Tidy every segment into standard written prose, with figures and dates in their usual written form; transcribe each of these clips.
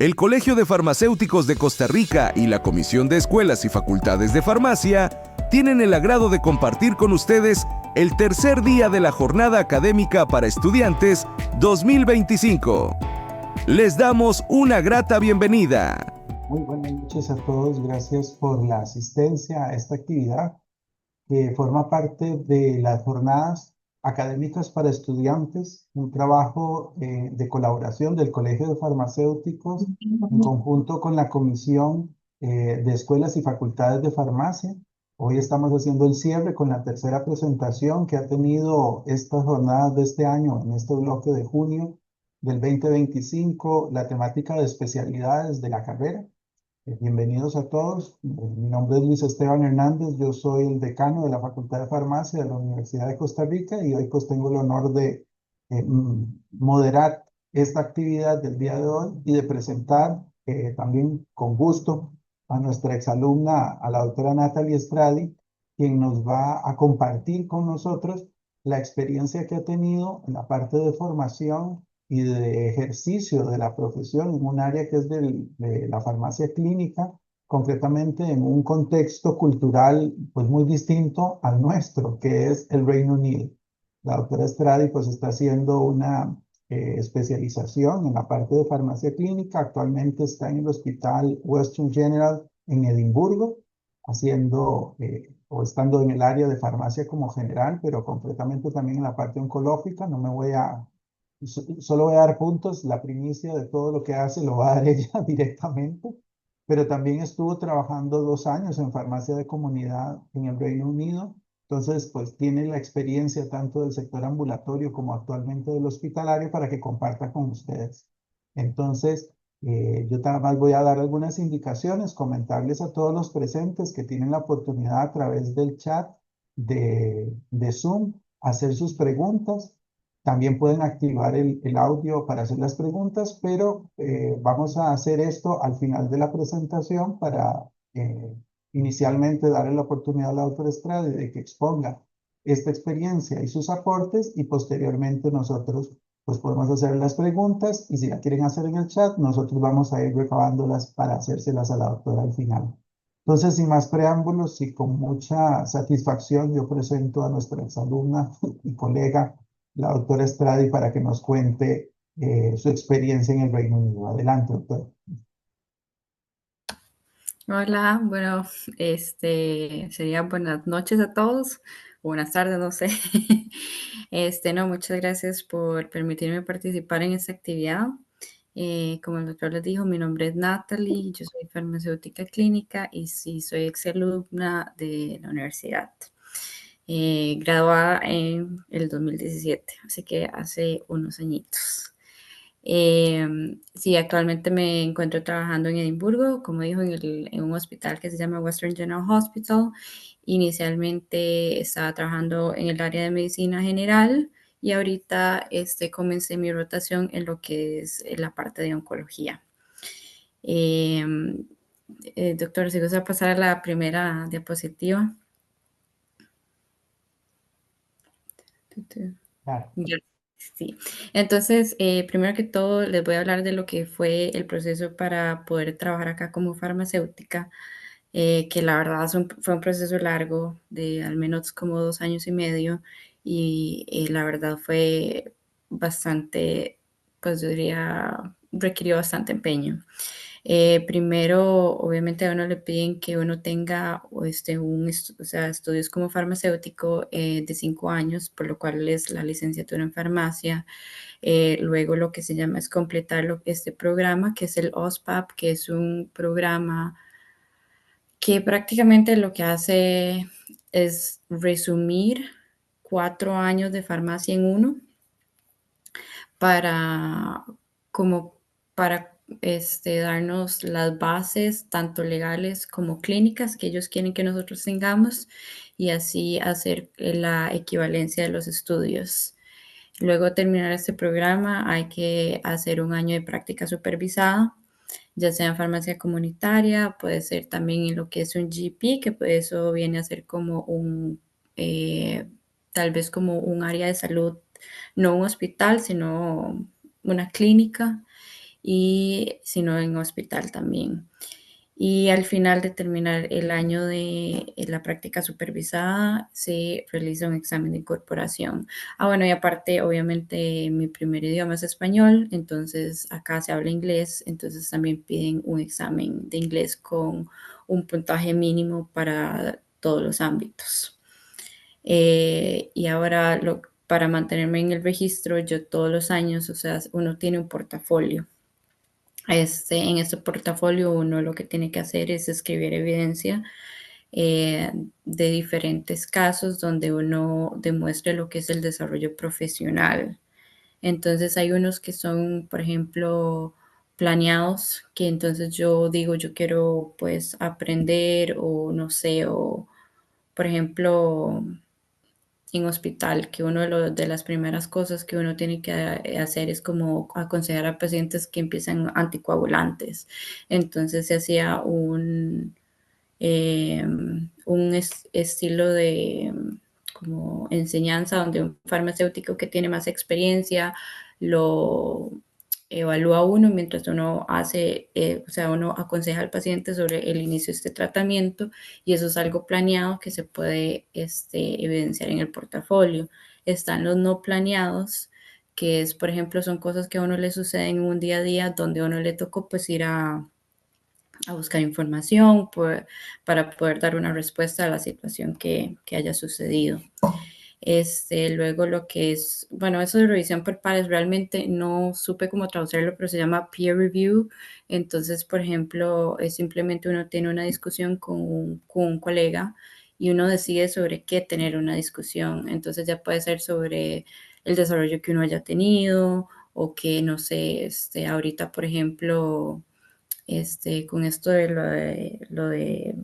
El Colegio de Farmacéuticos de Costa Rica y la Comisión de Escuelas y Facultades de Farmacia tienen el agrado de compartir con ustedes el tercer día de la Jornada Académica para Estudiantes 2025. Les damos una grata bienvenida. Muy buenas noches a todos. Gracias por la asistencia a esta actividad que forma parte de las jornadas académicas para estudiantes, un trabajo de colaboración del Colegio de Farmacéuticos en conjunto con la Comisión de Escuelas y Facultades de Farmacia. Hoy estamos haciendo el cierre con la tercera presentación que ha tenido estas jornadas de este año, en este bloque de junio del 2025, la temática de especialidades de la carrera. Bienvenidos a todos. Mi nombre es Luis Esteban Hernández. Yo soy el decano de la Facultad de Farmacia de la Universidad de Costa Rica y hoy pues tengo el honor de moderar esta actividad del día de hoy y de presentar también con gusto a nuestra exalumna, a la doctora Natalie Estradi, quien nos va a compartir con nosotros la experiencia que ha tenido en la parte de formación y de ejercicio de la profesión en un área que es de la farmacia clínica, concretamente en un contexto cultural pues muy distinto al nuestro, que es el Reino Unido. La doctora Estradi pues está haciendo una especialización en la parte de farmacia clínica. Actualmente está en el Hospital Western General en Edimburgo, haciendo o estando en el área de farmacia como general, pero concretamente también en la parte oncológica. No me voy a Solo voy a dar puntos, la primicia de todo lo que hace lo va a dar ella directamente, pero también estuvo trabajando 2 años en farmacia de comunidad en el Reino Unido, entonces pues tiene la experiencia tanto del sector ambulatorio como actualmente del hospitalario para que comparta con ustedes. Entonces, yo nada más voy a dar algunas indicaciones, comentarles a todos los presentes que tienen la oportunidad a través del chat de Zoom hacer sus preguntas. También pueden activar el audio para hacer las preguntas, pero vamos a hacer esto al final de la presentación para inicialmente darle la oportunidad a la doctora Estrada de que exponga esta experiencia y sus aportes y posteriormente nosotros pues podemos hacer las preguntas y si la quieren hacer en el chat, nosotros vamos a ir recabándolas para hacérselas a la doctora al final. Entonces, sin más preámbulos y con mucha satisfacción, yo presento a nuestra exalumna y colega, la doctora Estradi, para que nos cuente su experiencia en el Reino Unido. Adelante, doctora. Hola, bueno, sería buenas noches a todos, o buenas tardes, no sé. No, muchas gracias por permitirme participar en esta actividad. Como el doctor les dijo, mi nombre es Natalie, yo soy farmacéutica clínica y sí soy exalumna de la universidad. Graduada en el 2017, así que hace unos añitos. Sí, actualmente me encuentro trabajando en Edimburgo, como dijo, en un hospital que se llama Western General Hospital. Inicialmente estaba trabajando en el área de medicina general y ahorita comencé mi rotación en lo que es la parte de oncología. Eh, Doctor, si gusta pasar a la primera diapositiva. Claro. Ya. Sí, entonces, primero que todo, les voy a hablar de lo que fue el proceso para poder trabajar acá como farmacéutica, que la verdad fue un proceso largo de al menos como 2 años y medio y la verdad fue bastante, pues yo diría, requirió bastante empeño. Primero, obviamente a uno le piden que uno tenga o sea, estudios como farmacéutico de 5 años, por lo cual es la licenciatura en farmacia. Luego lo que se llama es completar este programa, que es el OSPAP, que es un programa que prácticamente lo que hace es resumir 4 años de farmacia en uno para, como para darnos las bases, tanto legales como clínicas, que ellos quieren que nosotros tengamos, y así hacer la equivalencia de los estudios. Luego de terminar este programa hay que hacer un año de práctica supervisada, ya sea en farmacia comunitaria, puede ser también en lo que es un GP, que pues eso viene a ser como tal vez como un área de salud, no un hospital, sino una clínica. y sino en hospital también. Y al final de terminar el año de la práctica supervisada, se realiza un examen de incorporación. Bueno, y aparte, obviamente, mi primer idioma es español, entonces acá se habla inglés, entonces también piden un examen de inglés con un puntaje mínimo para todos los ámbitos. Y ahora, para mantenerme en el registro, yo todos los años, o sea, uno tiene un portafolio. En este portafolio uno lo que tiene que hacer es escribir evidencia eh, de diferentes casos donde uno demuestre lo que es el desarrollo profesional. Entonces hay unos que son, por ejemplo, planeados, que entonces yo digo, yo quiero pues aprender o no sé, o por ejemplo, en hospital, que uno de las primeras cosas que uno tiene que hacer es como aconsejar a pacientes que empiezan anticoagulantes. Entonces se hacía un estilo de como enseñanza donde un farmacéutico que tiene más experiencia lo evalúa uno mientras uno hace, o sea, uno aconseja al paciente sobre el inicio de este tratamiento y eso es algo planeado que se puede evidenciar en el portafolio. Están los no planeados, que es, por ejemplo, son cosas que a uno le suceden en un día a día donde a uno le tocó pues ir a buscar información para poder dar una respuesta a la situación que haya sucedido. Luego lo que es, bueno, eso de revisión por pares, realmente no supe cómo traducirlo, pero se llama peer review. Entonces, por ejemplo, es simplemente uno tiene una discusión con un colega y uno decide sobre qué tener una discusión. Entonces ya puede ser sobre el desarrollo que uno haya tenido o que, no sé, ahorita, por ejemplo, con esto de lo de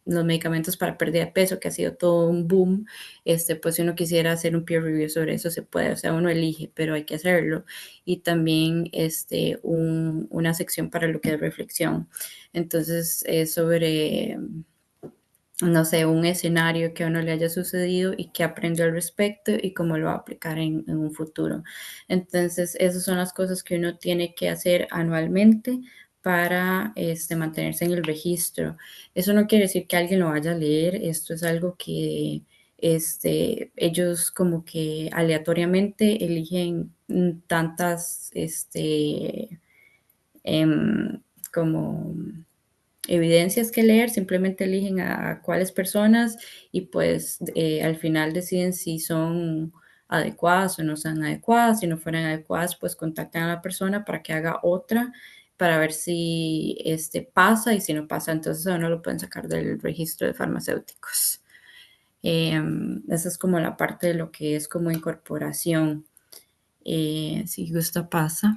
los medicamentos para pérdida de peso, que ha sido todo un boom, pues si uno quisiera hacer un peer review sobre eso, se puede, o sea, uno elige, pero hay que hacerlo. Y también una sección para lo que es reflexión. Entonces, es sobre, no sé, un escenario que a uno le haya sucedido y que aprendió al respecto y cómo lo va a aplicar en un futuro. Entonces, esas son las cosas que uno tiene que hacer anualmente para mantenerse en el registro. Eso no quiere decir que alguien lo vaya a leer, esto es algo que ellos como que aleatoriamente eligen tantas em, como evidencias que leer, simplemente eligen a cuáles personas y pues al final deciden si son adecuadas o no son adecuadas. Si no fueran adecuadas, pues contactan a la persona para que haga otra para ver si pasa y si no pasa, entonces a uno lo pueden sacar del registro de farmacéuticos. Esa es como la parte de lo que es como incorporación. Si gusta, pasa.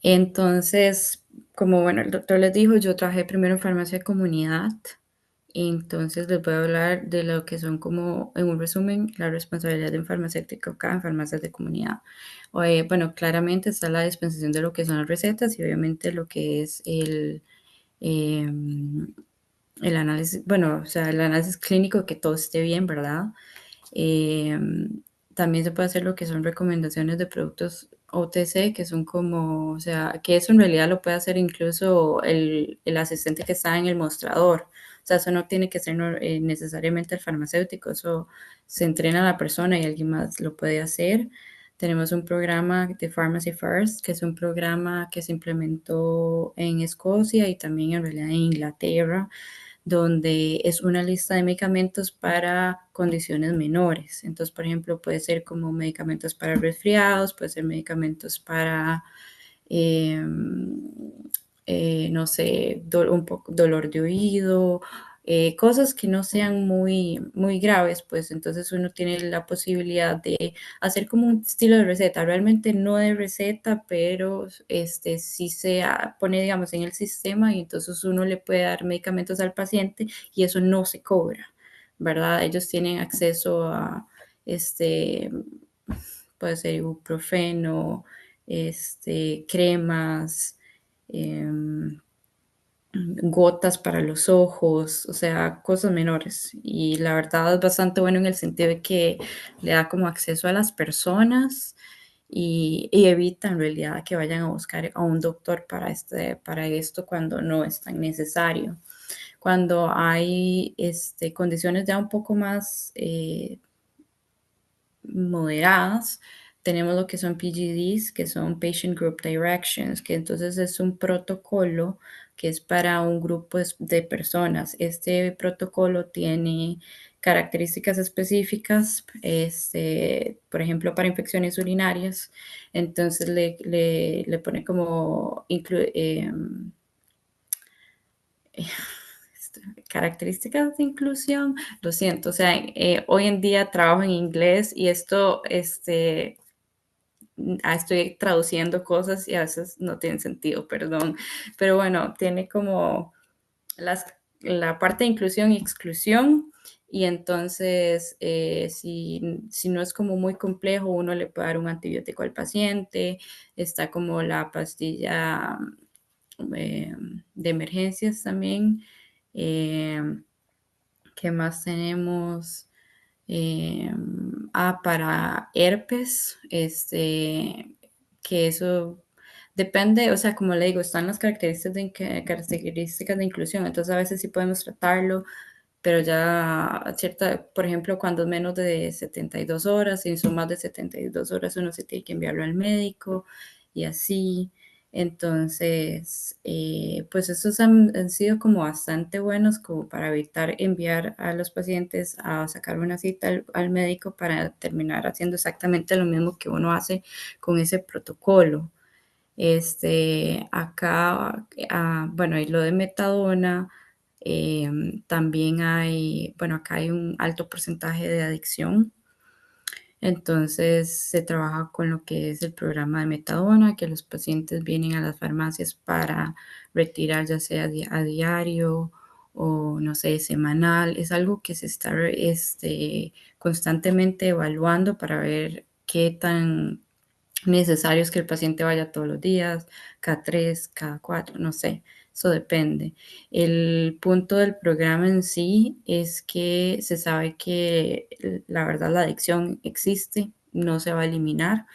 Entonces, como bueno, el doctor les dijo, yo trabajé primero en farmacia de comunidad. Entonces les voy a hablar de lo que son como, en un resumen, la responsabilidad de un farmacéutico acá en farmacias de comunidad. Bueno, claramente está la dispensación de lo que son las recetas y obviamente lo que es el análisis, bueno, o sea, el análisis clínico, que todo esté bien, ¿verdad? Eh, También se puede hacer lo que son recomendaciones de productos OTC, que son como, o sea, que eso en realidad lo puede hacer incluso el asistente que está en el mostrador. O sea, eso no tiene que ser necesariamente el farmacéutico, eso se entrena a la persona y alguien más lo puede hacer. Tenemos un programa de Pharmacy First, que es un programa que se implementó en Escocia y también en realidad en Inglaterra, donde es una lista de medicamentos para condiciones menores. Entonces, por ejemplo, puede ser como medicamentos para resfriados, puede ser medicamentos para, eh, no sé, un poco dolor de oído, cosas que no sean muy, muy graves, pues entonces uno tiene la posibilidad de hacer como un estilo de receta, realmente no de receta, pero sí se pone, digamos, en el sistema y entonces uno le puede dar medicamentos al paciente y eso no se cobra, ¿verdad? Ellos tienen acceso a, puede ser ibuprofeno, cremas, em, gotas para los ojos, o sea, cosas menores. Y la verdad es bastante bueno en el sentido de que le da como acceso a las personas y evita en realidad que vayan a buscar a un doctor para esto cuando no es tan necesario. Cuando hay condiciones ya un poco más moderadas, tenemos lo que son PGDs, que son Patient Group Directions, que entonces es un protocolo que es para un grupo de personas. Este protocolo tiene características específicas, por ejemplo, para infecciones urinarias. Entonces le pone como características de inclusión. Lo siento, o sea, hoy en día trabajo en inglés y esto, estoy traduciendo cosas y a veces no tienen sentido, perdón. Pero bueno, tiene como la parte de inclusión y exclusión. Y entonces, si no es como muy complejo, uno le puede dar un antibiótico al paciente. Está como la pastilla de emergencias también. Eh, ¿Qué más tenemos? Para herpes, que eso depende, o sea, como le digo, están las características de inclusión, entonces a veces sí podemos tratarlo, pero ya por ejemplo, cuando es menos de 72 horas, si son más de 72 horas, uno se tiene que enviarlo al médico y así. Entonces, pues estos han sido como bastante buenos como para evitar enviar a los pacientes a sacar una cita al médico para terminar haciendo exactamente lo mismo que uno hace con ese protocolo. Acá, bueno, y lo de metadona, también hay, bueno, acá hay un alto porcentaje de adicción. Entonces se trabaja con lo que es el programa de metadona, que los pacientes vienen a las farmacias para retirar ya sea a diario o no sé, semanal. Es algo que se está constantemente evaluando para ver qué tan necesario es que el paciente vaya todos los días, cada 3, cada 4, no sé, eso depende. El punto del programa en sí es que se sabe que la verdad la adicción existe, no se va a eliminar.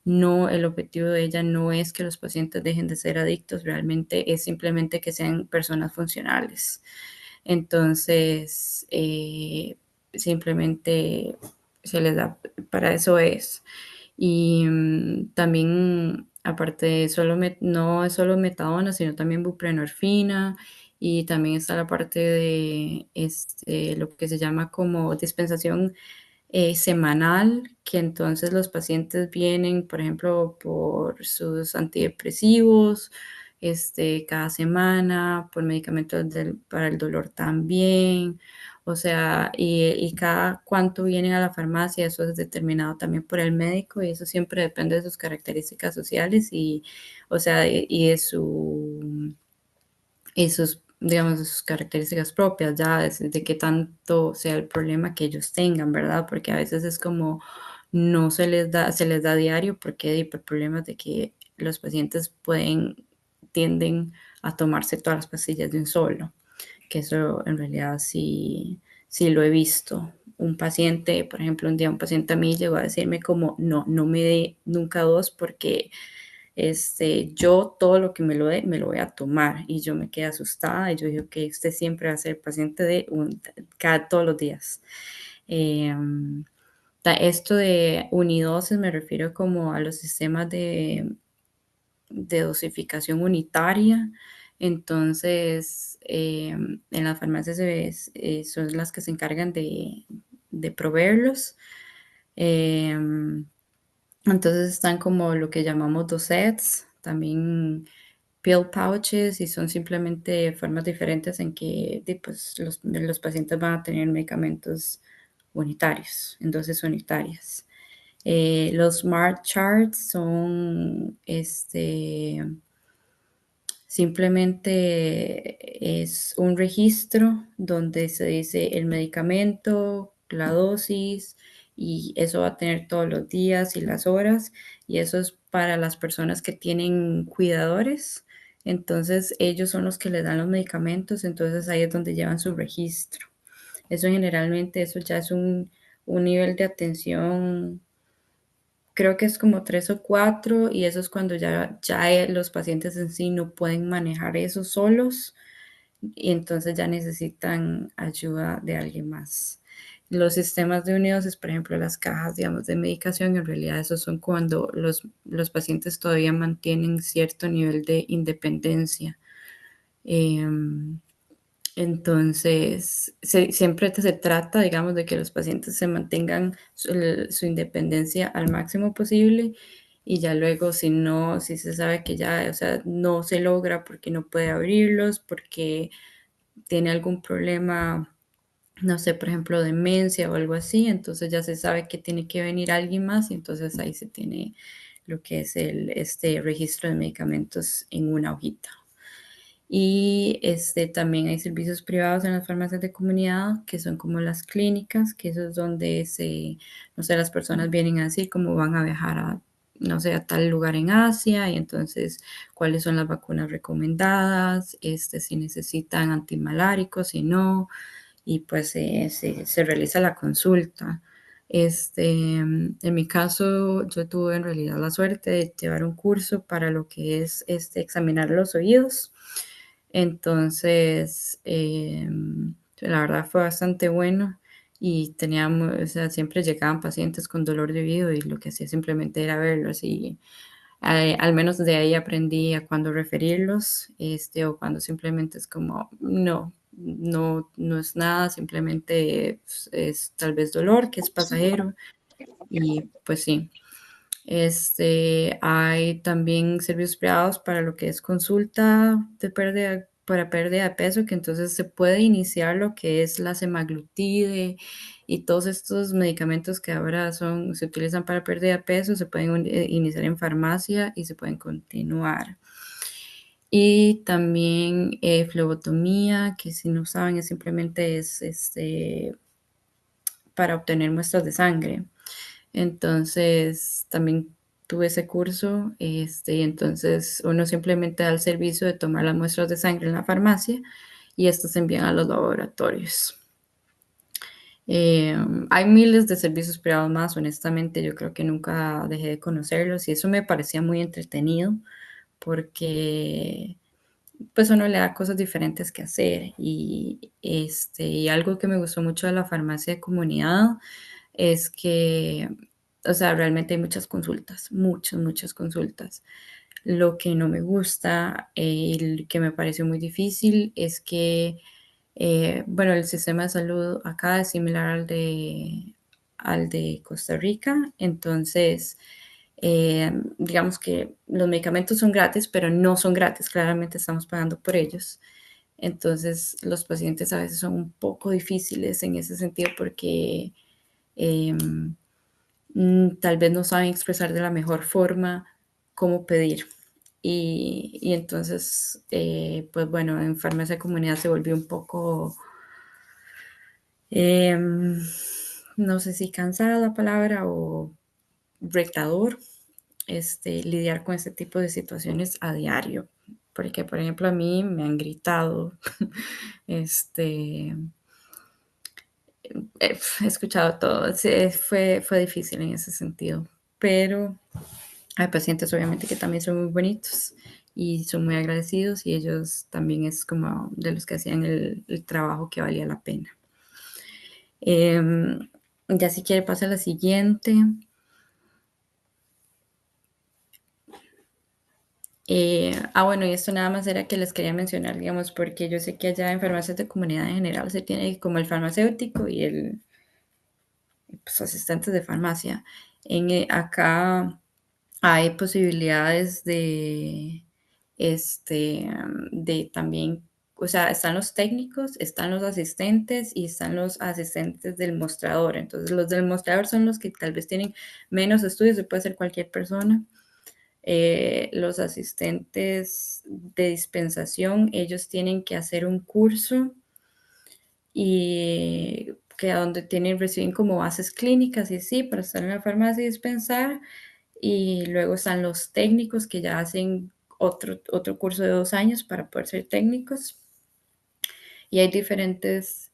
No, el objetivo de ella no es que los pacientes dejen de ser adictos, realmente es simplemente que sean personas funcionales. Entonces, simplemente se les da, para eso es. Y también, aparte de no es solo metadona, sino también buprenorfina. Y también está la parte de lo que se llama como dispensación semanal, que entonces los pacientes vienen, por ejemplo, por sus antidepresivos, cada semana, por medicamentos para el dolor también, o sea, y cada cuánto vienen a la farmacia, eso es determinado también por el médico y eso siempre depende de sus características sociales y, o sea, y de sus, digamos, de sus características propias, ya de qué tanto sea el problema que ellos tengan, ¿verdad? Porque a veces es como no se les da diario porque hay problemas de que los pacientes tienden a tomarse todas las pastillas de un solo, que eso en realidad sí lo he visto. Un paciente, por ejemplo, un día un paciente a mí llegó a decirme como, no me dé nunca dos porque yo todo lo que me lo dé, me lo voy a tomar. Y yo me quedé asustada y yo dije, ok, usted siempre va a ser paciente todos los días. Esto de unidosis me refiero como a los sistemas de dosificación unitaria. Entonces, en las farmacias son las que se encargan de proveerlos. Entonces están como lo que llamamos dosets, también pill pouches y son simplemente formas diferentes en que pues, los pacientes van a tener medicamentos unitarios, en dosis unitarias. Los Smart Charts son simplemente es un registro donde se dice el medicamento, la dosis, y eso va a tener todos los días y las horas, y eso es para las personas que tienen cuidadores. Entonces, ellos son los que les dan los medicamentos, entonces ahí es donde llevan su registro. Eso generalmente, eso ya es un nivel de atención creo que es como 3 o 4, y eso es cuando ya los pacientes en sí no pueden manejar eso solos, y entonces ya necesitan ayuda de alguien más. Los sistemas de unidos es, por ejemplo, las cajas, digamos, de medicación. En realidad, esos son cuando los pacientes todavía mantienen cierto nivel de independencia. Em, entonces, siempre se trata, digamos, de que los pacientes se mantengan su independencia al máximo posible, y ya luego, si no, si se sabe que ya, o sea, no se logra porque no puede abrirlos, porque tiene algún problema, no sé, por ejemplo, demencia o algo así, entonces ya se sabe que tiene que venir alguien más, y entonces ahí se tiene lo que es este registro de medicamentos en una hojita. Y también hay servicios privados en las farmacias de comunidad, que son como las clínicas, que eso es donde no sé, las personas vienen así como van a viajar a, no sé, a tal lugar en Asia, y entonces cuáles son las vacunas recomendadas, si necesitan antimaláricos, si no, y pues se realiza la consulta. En mi caso, yo tuve en realidad la suerte de llevar un curso para lo que es examinar los oídos. Entonces, la verdad fue bastante bueno, y teníamos, o sea, siempre llegaban pacientes con dolor de oído, y lo que hacía simplemente era verlos, y al menos de ahí aprendí a cuándo referirlos, o cuando simplemente es como, no es nada, simplemente es tal vez dolor, que es pasajero, y pues sí. Hay también servicios privados para lo que es consulta para pérdida de peso, que entonces se puede iniciar lo que es la semaglutide y todos estos medicamentos que ahora se utilizan para pérdida de peso, se pueden iniciar en farmacia y se pueden continuar. Y también flebotomía, que si no saben, simplemente es para obtener muestras de sangre. Entonces, también tuve ese curso, y entonces uno simplemente da el servicio de tomar las muestras de sangre en la farmacia, y estas se envían a los laboratorios. Hay miles de servicios privados más, honestamente, yo creo que nunca dejé de conocerlos, y eso me parecía muy entretenido porque pues uno le da cosas diferentes que hacer, y algo que me gustó mucho de la farmacia de comunidad es que, o sea, realmente hay muchas consultas, muchas, muchas consultas. Lo que no me gusta, y que me pareció muy difícil, es que, bueno, el sistema de salud acá es similar al de Costa Rica. Entonces, digamos que los medicamentos son gratis, pero no son gratis, claramente estamos pagando por ellos. Entonces, los pacientes a veces son un poco difíciles en ese sentido, porque em, tal vez no saben expresar de la mejor forma cómo pedir. Y entonces, pues bueno, en farmacia de comunidad se volvió un poco, em, no sé si cansada la palabra o retador, lidiar con este tipo de situaciones a diario. Porque, por ejemplo, a mí me han gritado, este, he escuchado todo. Sí, fue difícil en ese sentido, pero hay pacientes obviamente que también son muy bonitos y son muy agradecidos, y ellos también es como de los que hacían el trabajo que valía la pena. Ya si quiere pasa a la siguiente. Bueno, y esto nada más era que les quería mencionar, digamos, porque yo sé que allá en farmacias de comunidad en general se tiene como el farmacéutico y el pues, asistentes de farmacia. Acá hay posibilidades de también, o sea, están los técnicos, están los asistentes y están los asistentes del mostrador. Entonces, los del mostrador son los que tal vez tienen menos estudios, se puede ser cualquier persona. Los asistentes de dispensación, ellos tienen que hacer un curso, y que a donde reciben como bases clínicas y sí, para estar en la farmacia y dispensar. Y luego están los técnicos, que ya hacen otro curso de 2 años para poder ser técnicos. Y hay diferentes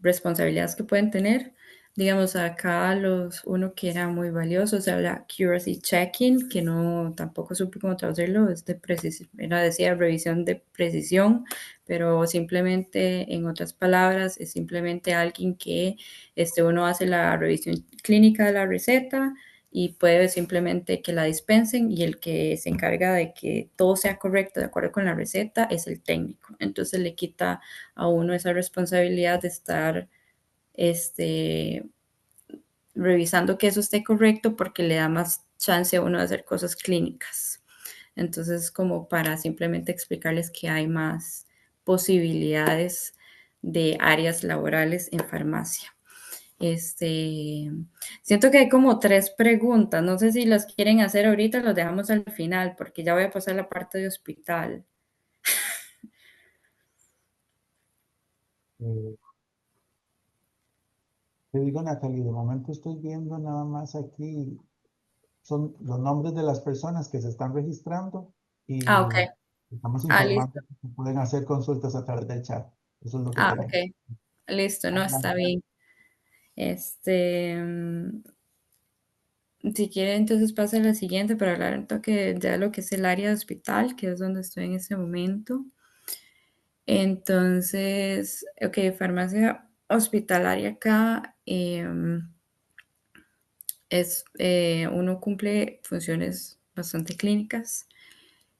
responsabilidades que pueden tener. digamos, acá uno que era muy valioso, se habla accuracy checking, que no, tampoco supe cómo traducirlo, es de precisión, era decía revisión de precisión, pero simplemente, en otras palabras, es simplemente alguien que uno hace la revisión clínica de la receta y puede simplemente que la dispensen, y el que se encarga de que todo sea correcto de acuerdo con la receta es el técnico. Entonces le quita a uno esa responsabilidad de estar este, revisando que eso esté correcto, porque le da más chance a uno de hacer cosas clínicas. Entonces, como para simplemente explicarles que hay más posibilidades de áreas laborales en farmacia. Siento que hay como 3 preguntas, no sé si las quieren hacer ahorita, los dejamos al final, porque ya voy a pasar la parte de hospital. Eh, Te digo, Natalie, de momento estoy viendo nada más aquí, son los nombres de las personas que se están registrando Ah, ok. y estamos Ah, informando listo. que pueden hacer consultas a través del chat. Eso es lo que Ah, tenemos. ok. Listo, no, está Adelante. bien. Este, mm, si quiere, entonces pase a la siguiente para hablar un toque de lo que es el área de hospital, que es donde estoy en este momento. Entonces, ok, farmacia hospitalaria acá, uno cumple funciones bastante clínicas.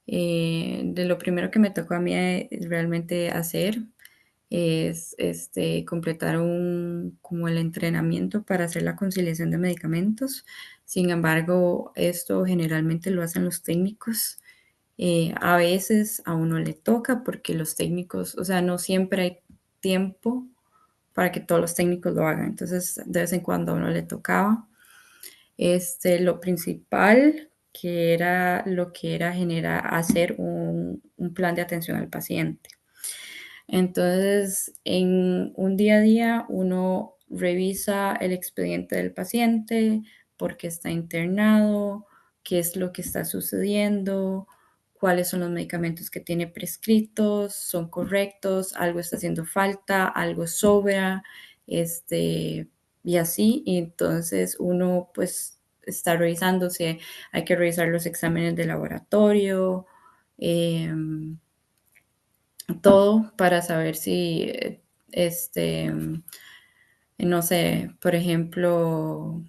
De lo primero que me tocó a mí realmente hacer es completar como el entrenamiento para hacer la conciliación de medicamentos. Sin embargo, esto generalmente lo hacen los técnicos. A veces a uno le toca, porque los técnicos, o sea, no siempre hay tiempo para que todos los técnicos lo hagan. Entonces, de vez en cuando a uno le tocaba. Lo principal que era lo que era hacer un plan de atención al paciente. Entonces, en un día a día uno revisa el expediente del paciente, por qué está internado, qué es lo que está sucediendo, cuáles son los medicamentos que tiene prescritos, son correctos, algo está haciendo falta, algo sobra, y así. Y entonces uno pues está revisando si hay que revisar los exámenes de laboratorio, todo para saber si, este, no sé, por ejemplo,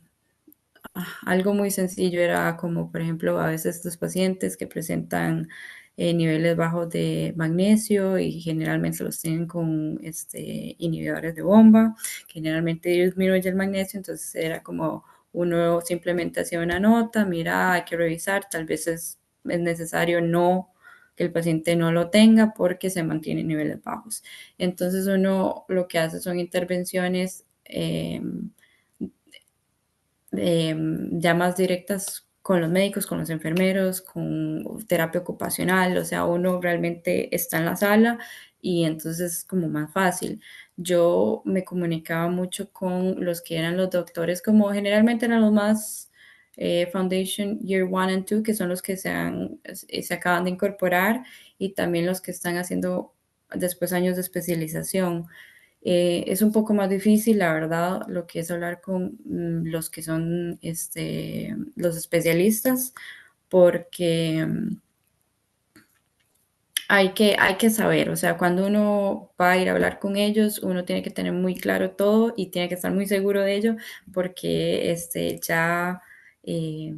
algo muy sencillo era como, por ejemplo, a veces los pacientes que presentan niveles bajos de magnesio, y generalmente los tienen con inhibidores de bomba, generalmente disminuye el magnesio. Entonces era como uno simplemente hacía una nota, mira, hay que revisar, tal vez es necesario no que el paciente no lo tenga porque se mantiene en niveles bajos. Entonces uno lo que hace son intervenciones ya más directas con los médicos, con los enfermeros, con terapia ocupacional. O sea, uno realmente está en la sala y entonces es como más fácil. Yo me comunicaba mucho con los que eran los doctores, como generalmente eran los más Foundation Year 1 and 2, que son los que se acaban de incorporar, y también los que están haciendo después años de especialización. Es un poco más difícil, la verdad, lo que es hablar con los que son los especialistas, porque hay que saber, o sea, cuando uno va a ir a hablar con ellos, uno tiene que tener muy claro todo y tiene que estar muy seguro de ello, porque ya, eh,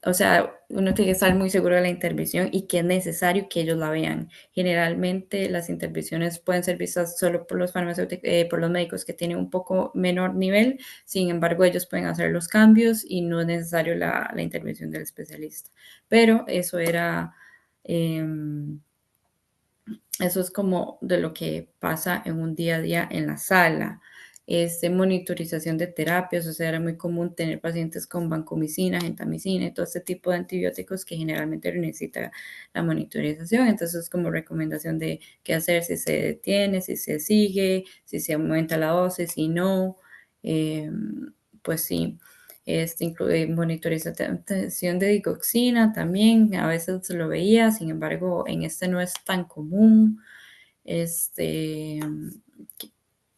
o sea, uno tiene que estar muy seguro de la intervención y que es necesario que ellos la vean. Generalmente las intervenciones pueden ser vistas solo por los farmacéuticos, por los médicos que tienen un poco menor nivel. Sin embargo, ellos pueden hacer los cambios y no es necesario la intervención del especialista. Pero eso es como de lo que pasa en un día a día en la sala. Monitorización de terapias, o sea, era muy común tener pacientes con vancomicina, gentamicina y todo este tipo de antibióticos que generalmente necesita la monitorización. Entonces, como recomendación de qué hacer, si se detiene, si se sigue, si se aumenta la dosis, si no. Eh, pues sí. Incluye monitorización de digoxina también, a veces lo veía. Sin embargo, en no es tan común. Este,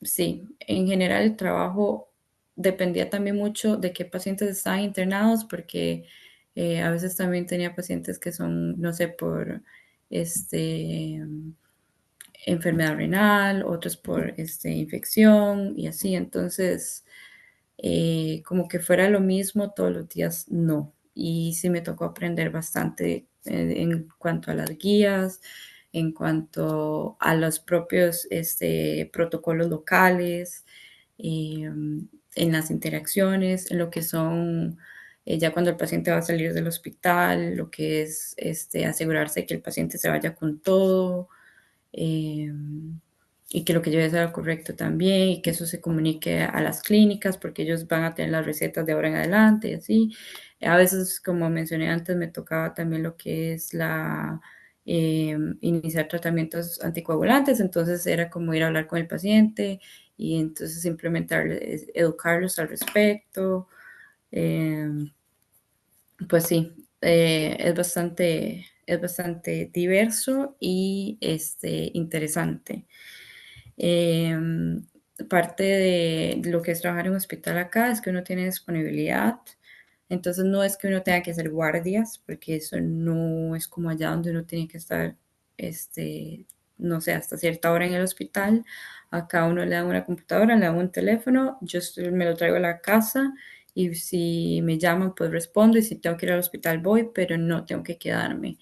sí, en general el trabajo dependía también mucho de qué pacientes estaban internados, porque a veces también tenía pacientes que son, no sé, por este, enfermedad renal, otros por infección y así. Entonces, como que fuera lo mismo todos los días, no. Y sí me tocó aprender bastante en cuanto a las guías, en cuanto a los propios protocolos locales, en las interacciones, en lo que son, ya cuando el paciente va a salir del hospital, lo que es asegurarse que el paciente se vaya con todo, y que lo que lleve sea lo correcto también, y que eso se comunique a las clínicas, porque ellos van a tener las recetas de ahora en adelante y así. A veces, como mencioné antes, me tocaba también lo que es iniciar tratamientos anticoagulantes, entonces era como ir a hablar con el paciente y entonces implementarles, educarlos al respecto. em, pues sí, es bastante diverso y interesante. Parte de lo que es trabajar en un hospital acá es que uno tiene disponibilidad. Entonces no es que uno tenga que hacer guardias, porque eso no es como allá donde uno tiene que estar, este, no sé, hasta cierta hora en el hospital. Acá uno le da una computadora, le da un teléfono, me lo traigo a la casa y si me llaman pues respondo y si tengo que ir al hospital voy, pero no tengo que quedarme.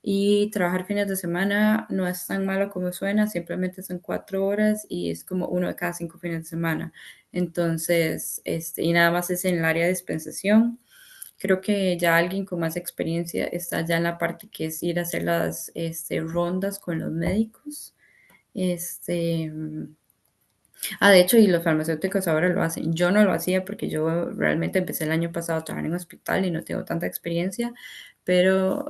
Y trabajar fines de semana no es tan malo como suena, simplemente son 4 horas y es como uno de cada 5 fines de semana. Entonces, y nada más es en el área de dispensación. Creo que ya alguien con más experiencia está ya en la parte que es ir a hacer las rondas con los médicos. Este, de hecho, y los farmacéuticos ahora lo hacen. Yo no lo hacía porque yo realmente empecé el año pasado a trabajar en hospital y no tengo tanta experiencia, pero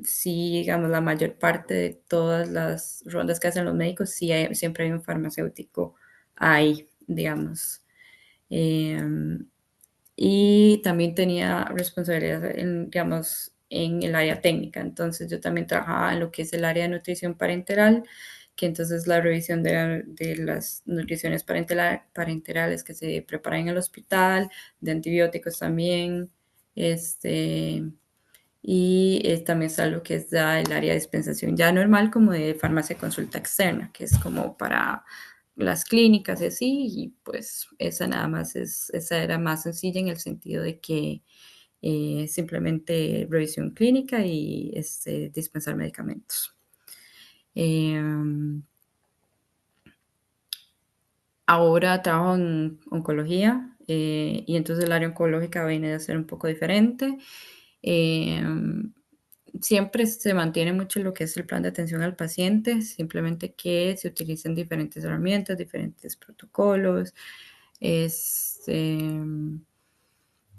sí, digamos, la mayor parte de todas las rondas que hacen los médicos, sí siempre hay un farmacéutico ahí, digamos. Em, y también tenía responsabilidad en, digamos, en el área técnica. Entonces yo también trabajaba en lo que es el área de nutrición parenteral, que entonces la revisión de las nutriciones parenterales que se preparan en el hospital, de antibióticos también, este, y también está lo que es ya el área de dispensación ya normal, como de farmacia de consulta externa, que es como para las clínicas y así, y pues esa era más sencilla en el sentido de que simplemente revisión clínica y dispensar medicamentos. Em, Ahora trabajo en oncología, y entonces el área oncológica viene a ser un poco diferente. Em, Siempre se mantiene mucho lo que es el plan de atención al paciente, simplemente que se utilicen diferentes herramientas, diferentes protocolos. Este,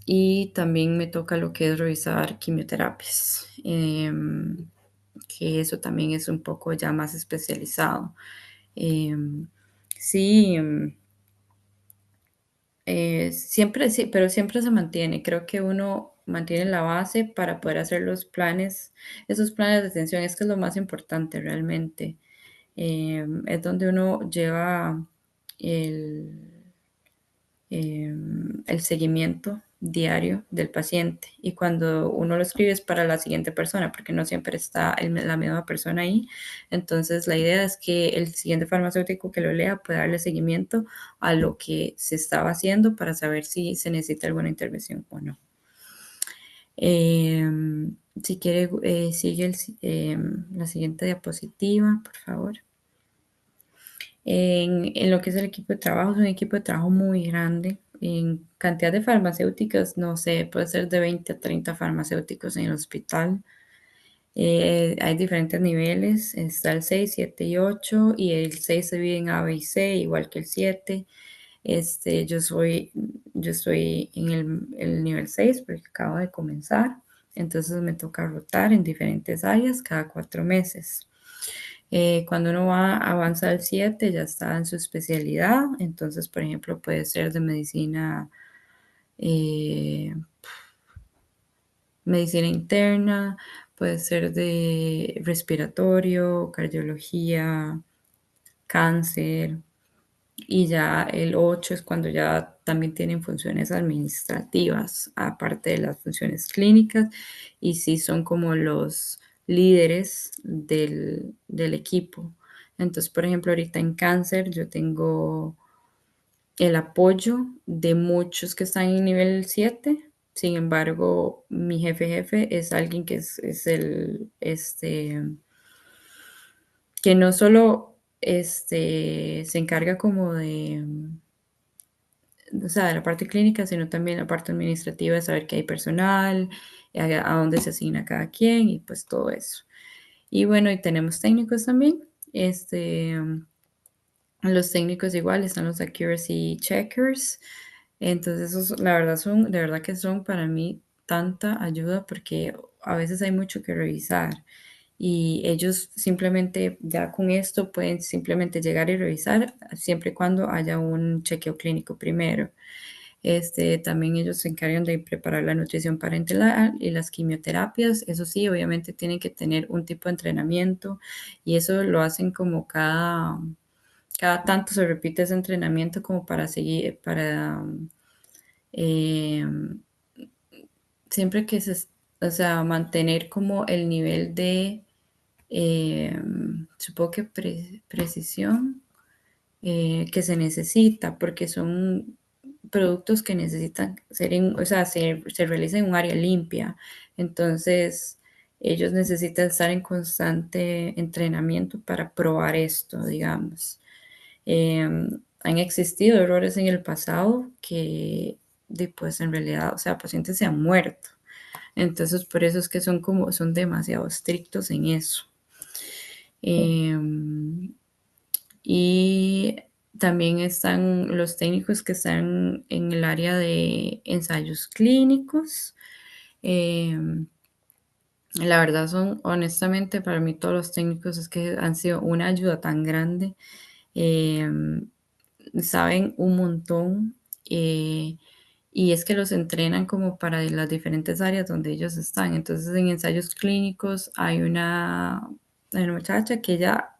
y también me toca lo que es revisar quimioterapias, que eso también es un poco ya más especializado. Em, sí, siempre sí, pero siempre se mantiene. Creo que uno mantiene la base para poder hacer los planes, esos planes de atención, es que es lo más importante realmente. Es donde uno lleva el, el seguimiento diario del paciente y cuando uno lo escribe es para la siguiente persona porque no siempre está la misma persona ahí. Entonces la idea es que el siguiente farmacéutico que lo lea pueda darle seguimiento a lo que se estaba haciendo para saber si se necesita alguna intervención o no. Si quiere, sigue la siguiente diapositiva, por favor. En lo que es el equipo de trabajo, es un equipo de trabajo muy grande. En cantidad de farmacéuticas, no sé, puede ser de 20 a 30 farmacéuticos en el hospital. Hay diferentes niveles, está el 6, 7 y 8, y el 6 se divide en A, B y C, igual que el 7. Yo estoy en el nivel 6 porque acabo de comenzar, entonces me toca rotar en diferentes áreas cada 4 meses. Cuando uno avanza al 7 ya está en su especialidad, entonces por ejemplo puede ser de eh, medicina interna, puede ser de respiratorio, cardiología, cáncer, y ya el 8 es cuando ya también tienen funciones administrativas, aparte de las funciones clínicas, y sí son como los líderes del equipo. Entonces, por ejemplo, ahorita en cáncer yo tengo el apoyo de muchos que están en nivel 7. Sin embargo, mi jefe es alguien que es que no solo se encarga como de, o sea, de la parte clínica, sino también la parte administrativa de saber que hay personal, a dónde se asigna cada quien y pues todo eso. Y bueno, y tenemos técnicos también. Los técnicos igual están los accuracy checkers. Entonces, esos, la verdad son, de verdad que son para mí tanta ayuda porque a veces hay mucho que revisar y ellos simplemente ya con esto pueden simplemente llegar y revisar siempre y cuando haya un chequeo clínico primero. También ellos se encargan de preparar la nutrición parenteral y las quimioterapias. Eso sí, obviamente tienen que tener un tipo de entrenamiento y eso lo hacen como cada tanto se repite ese entrenamiento como para seguir, para eh, siempre que o sea, mantener como el nivel de, eh, supongo que precisión que se necesita, porque son productos que necesitan ser o sea, se realiza en un área limpia. Entonces, ellos necesitan estar en constante entrenamiento para probar esto, digamos. Han existido errores en el pasado que, pues en realidad, o sea, pacientes se han muerto. Entonces, por eso es que son demasiado estrictos en eso. Em, y también están los técnicos que están en el área de ensayos clínicos. Em, la verdad son, honestamente, para mí todos los técnicos es que han sido una ayuda tan grande. Em, Saben un montón y es que los entrenan como para las diferentes áreas donde ellos están. Entonces, en ensayos clínicos hay una muchacha que ya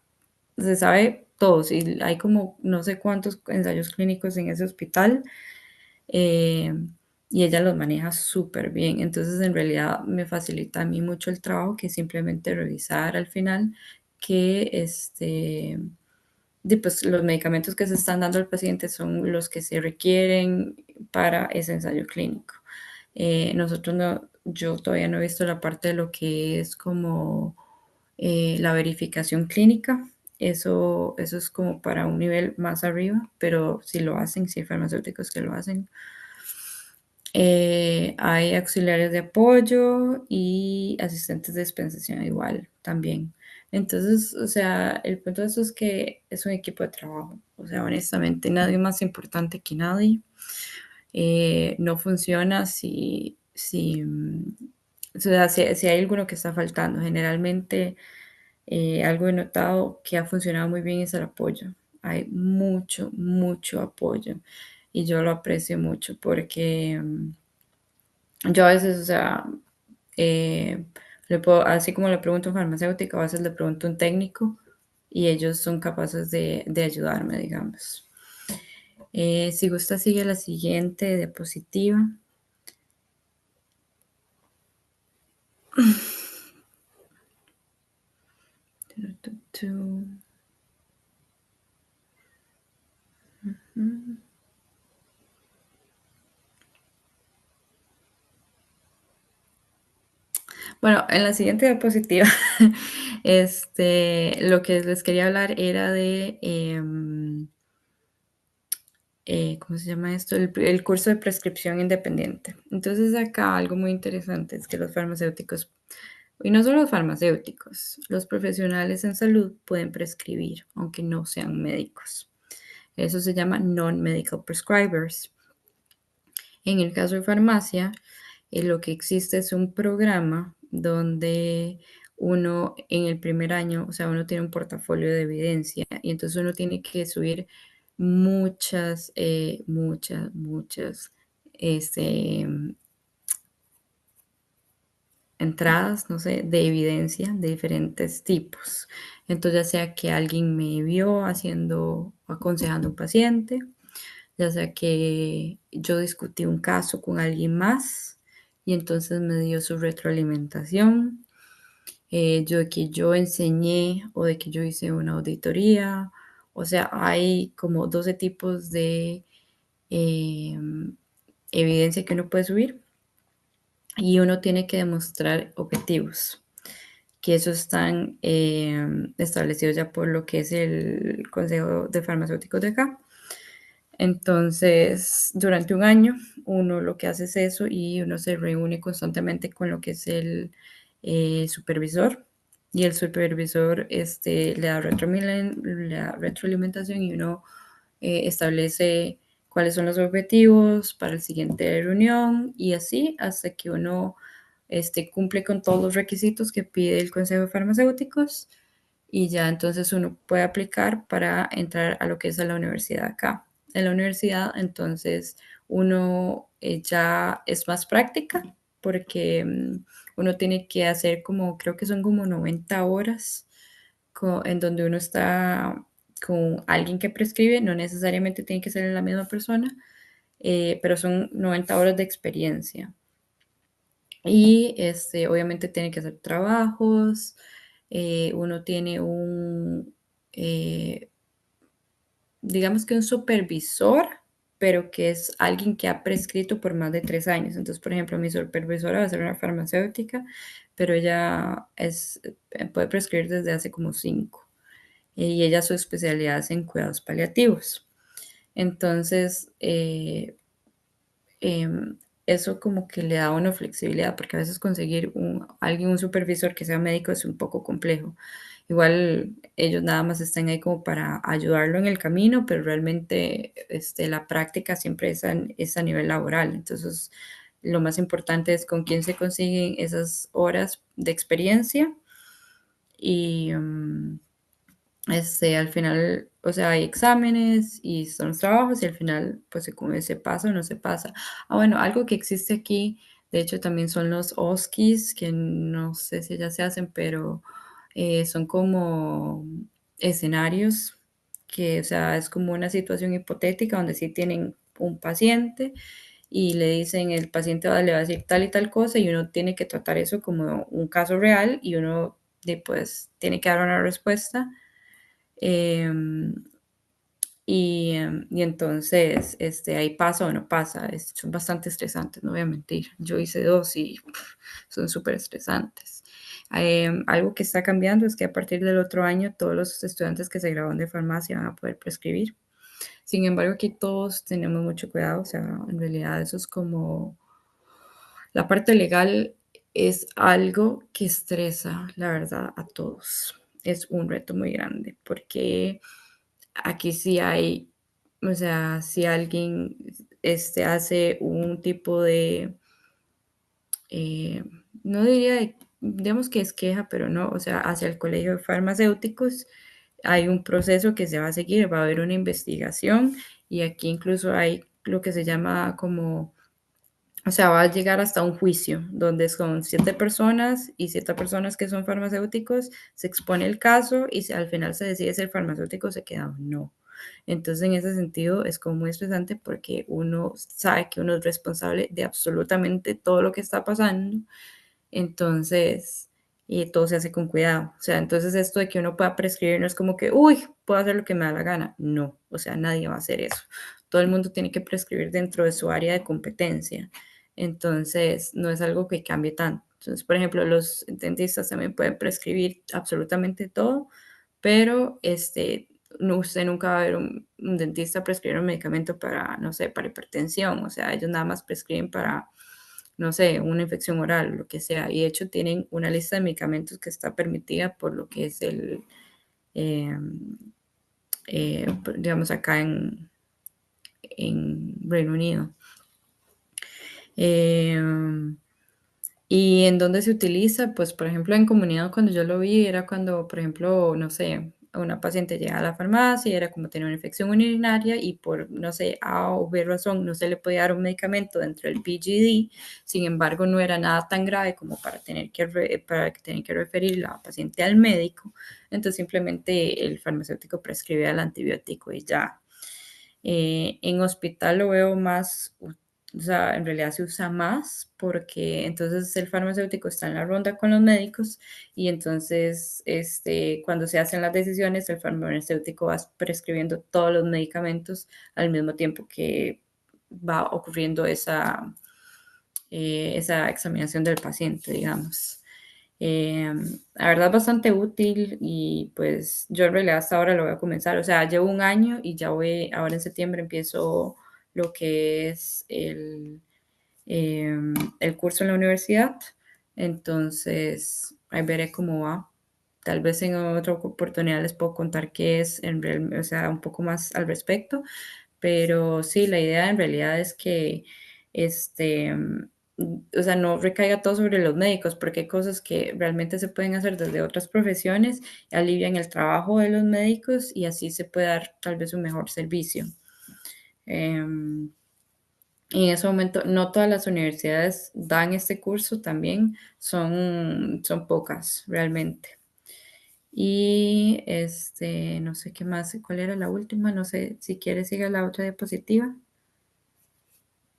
se sabe todos y hay como no sé cuántos ensayos clínicos en ese hospital eh, y ella los maneja súper bien. Entonces, en realidad me facilita a mí mucho el trabajo que simplemente revisar al final que pues, los medicamentos que se están dando al paciente son los que se requieren para ese ensayo clínico. Nosotros no, yo todavía no he visto la parte de lo que es como la verificación clínica. Eso es como para un nivel más arriba, pero si lo hacen, si hay farmacéuticos que lo hacen. Hay auxiliares de apoyo y asistentes de dispensación igual también. Entonces, o sea, el punto de eso es que es un equipo de trabajo. O sea, honestamente, nadie más importante que nadie. No funciona o sea, si hay alguno que está faltando. Generalmente, algo he notado que ha funcionado muy bien es el apoyo. Hay mucho, mucho apoyo y yo lo aprecio mucho porque yo a veces, o sea, eh, así como le pregunto a un farmacéutico, a veces le pregunto a un técnico y ellos son capaces de ayudarme, digamos. Si gusta, sigue la siguiente diapositiva. Tu, tu, tu. Ujú. Bueno, en la siguiente diapositiva, lo que les quería hablar era de, ¿cómo se llama esto? El curso de prescripción independiente. Entonces acá algo muy interesante es que los farmacéuticos, y no solo los farmacéuticos, los profesionales en salud pueden prescribir, aunque no sean médicos. Eso se llama non-medical prescribers. En el caso de farmacia, lo que existe es un programa donde uno en el primer año, o sea, uno tiene un portafolio de evidencia y entonces uno tiene que subir muchas este, entradas, no sé, de evidencia de diferentes tipos. Entonces, ya sea que alguien me vio aconsejando a un paciente, ya sea que yo discutí un caso con alguien más y entonces me dio su retroalimentación, de que yo enseñé o de que yo hice una auditoría. O sea, hay como 12 tipos de em, evidencia que uno puede subir y uno tiene que demostrar objetivos, que esos están establecidos ya por lo que es el Consejo de Farmacéuticos de acá. Entonces, durante un año, uno lo que hace es eso y uno se reúne constantemente con lo que es el supervisor y el supervisor le da la retroalimentación y uno establece cuáles son los objetivos para la siguiente reunión y así hasta que uno cumple con todos los requisitos que pide el Consejo de Farmacéuticos y ya entonces uno puede aplicar para entrar a lo que es a la universidad acá. En la universidad, entonces, uno ya es más práctica porque uno tiene que hacer como, creo que son como 90 horas en donde uno está con alguien que prescribe, no necesariamente tiene que ser la misma persona, pero son 90 horas de experiencia. Y obviamente tiene que hacer trabajos, uno tiene eh, digamos que un supervisor, pero que es alguien que ha prescrito por más de 3 años. Entonces, por ejemplo, mi supervisora va a ser una farmacéutica, pero ella puede prescribir desde hace como 5. Y ella su especialidad es en cuidados paliativos. Entonces, eso como que le da a uno flexibilidad, porque a veces conseguir un supervisor que sea médico es un poco complejo. Igual ellos nada más están ahí como para ayudarlo en el camino, pero realmente la práctica siempre es a nivel laboral. Entonces, lo más importante es con quién se consiguen esas horas de experiencia y al final, o sea, hay exámenes y son los trabajos y al final, pues se pasa o no se pasa. Ah, bueno, algo que existe aquí, de hecho, también son los OSKIs, que no sé si ya se hacen, pero son como escenarios que, o sea, es como una situación hipotética donde sí tienen un paciente y le dicen, el paciente le va a decir tal y tal cosa y uno tiene que tratar eso como un caso real y uno, pues, tiene que dar una respuesta. Em, y entonces, ahí pasa o no pasa, son bastante estresantes, no voy a mentir. Yo hice 2 y son súper estresantes. Algo que está cambiando es que a partir del otro año todos los estudiantes que se gradúan de farmacia van a poder prescribir. Sin embargo, aquí todos tenemos mucho cuidado, o sea, en realidad eso es como la parte legal es algo que estresa, la verdad, a todos. Es un reto muy grande porque aquí sí hay, o sea, si alguien hace un tipo de, eh, no diría, digamos que es queja, pero no, o sea, hacia el colegio de farmacéuticos hay un proceso que se va a seguir, va a haber una investigación y aquí incluso hay lo que se llama como, o sea, va a llegar hasta un juicio donde son 7 personas y 7 personas que son farmacéuticos, se expone el caso y al final se decide si el farmacéutico se queda o no. Entonces, en ese sentido, es como muy estresante porque uno sabe que uno es responsable de absolutamente todo lo que está pasando. Entonces, y todo se hace con cuidado. O sea, entonces esto de que uno pueda prescribir no es como que, uy, puedo hacer lo que me da la gana. No, o sea, nadie va a hacer eso. Todo el mundo tiene que prescribir dentro de su área de competencia. Entonces, no es algo que cambie tanto. Entonces, por ejemplo, los dentistas también pueden prescribir absolutamente todo, pero no, usted nunca va a ver un dentista prescribir un medicamento para, no sé, para hipertensión. O sea, ellos nada más prescriben para, no sé, una infección oral, lo que sea. Y de hecho tienen una lista de medicamentos que está permitida por lo que es eh, digamos, acá en Reino Unido. Eh, ¿Y en dónde se utiliza? Pues, por ejemplo, en comunidad, cuando yo lo vi, era cuando, por ejemplo, no sé, una paciente llega a la farmacia, era como tenía una infección urinaria y por, no sé, A o B razón no se le podía dar un medicamento dentro del PGD, sin embargo, no era nada tan grave como para tener que referir la paciente al médico, entonces simplemente el farmacéutico prescribía el antibiótico y ya. En hospital lo veo más, o sea, en realidad se usa más porque entonces el farmacéutico está en la ronda con los médicos y entonces cuando se hacen las decisiones, el farmacéutico va prescribiendo todos los medicamentos al mismo tiempo que va ocurriendo esa examinación del paciente, digamos. Eh, la verdad es bastante útil y pues yo en realidad hasta ahora lo voy a comenzar, o sea, llevo un año y ya voy, ahora en septiembre empiezo lo que es el curso en la universidad, entonces ahí veré cómo va. Tal vez en otra oportunidad les puedo contar qué es en real, o sea, un poco más al respecto, pero sí, la idea en realidad es que, este, o sea, no recaiga todo sobre los médicos, porque hay cosas que realmente se pueden hacer desde otras profesiones, alivian el trabajo de los médicos y así se puede dar tal vez un mejor servicio. Em, y en ese momento, no todas las universidades dan este curso también, son pocas realmente. Y no sé qué más, cuál era la última, no sé si quieres siga la otra diapositiva.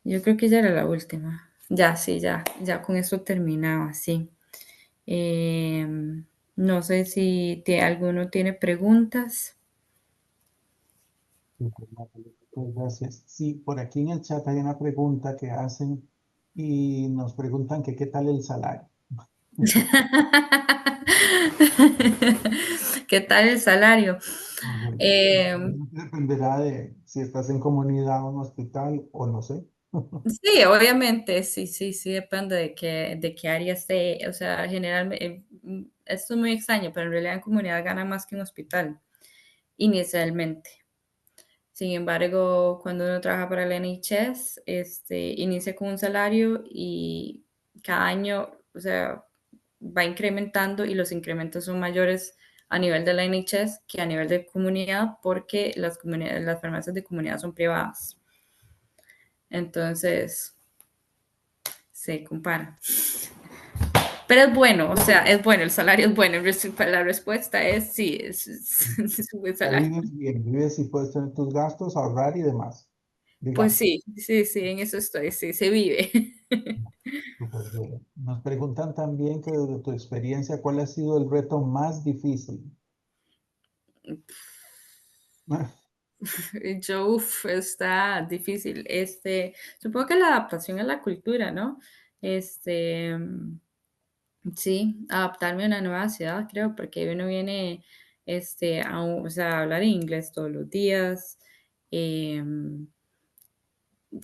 Yo creo que ya era la última. Ya, sí, ya con eso terminaba, sí. No sé si alguno tiene preguntas. Pues gracias. Sí, por aquí en el chat hay una pregunta que hacen y nos preguntan que qué tal el salario. ¿Qué tal el salario? Ujú. Eh, Dependerá de si estás en comunidad o en hospital o no sé. sí, obviamente, sí, sí, sí, depende de qué área esté. O sea, generalmente, esto es muy extraño, pero en realidad en comunidad gana más que en hospital, inicialmente. Sin embargo, cuando uno trabaja para el NHS, inicia con un salario y cada año, o sea, va incrementando y los incrementos son mayores a nivel de la NHS que a nivel de comunidad porque las farmacias de comunidad son privadas. Entonces, se compara. Pero es bueno, o sea, es bueno, el salario es bueno. La respuesta es sí, es un buen Ya salario. vives bien, vives y puedes tener tus gastos, ahorrar y demás, Pues digamos. sí, sí, sí, en eso estoy, sí, se vive. Súper bien. Nos preguntan también que desde tu experiencia, ¿cuál ha sido el reto más difícil? Está difícil. Supongo que la adaptación a la cultura, ¿no? Sí, adaptarme a una nueva ciudad, creo, porque uno viene, o sea, a hablar inglés todos los días, em,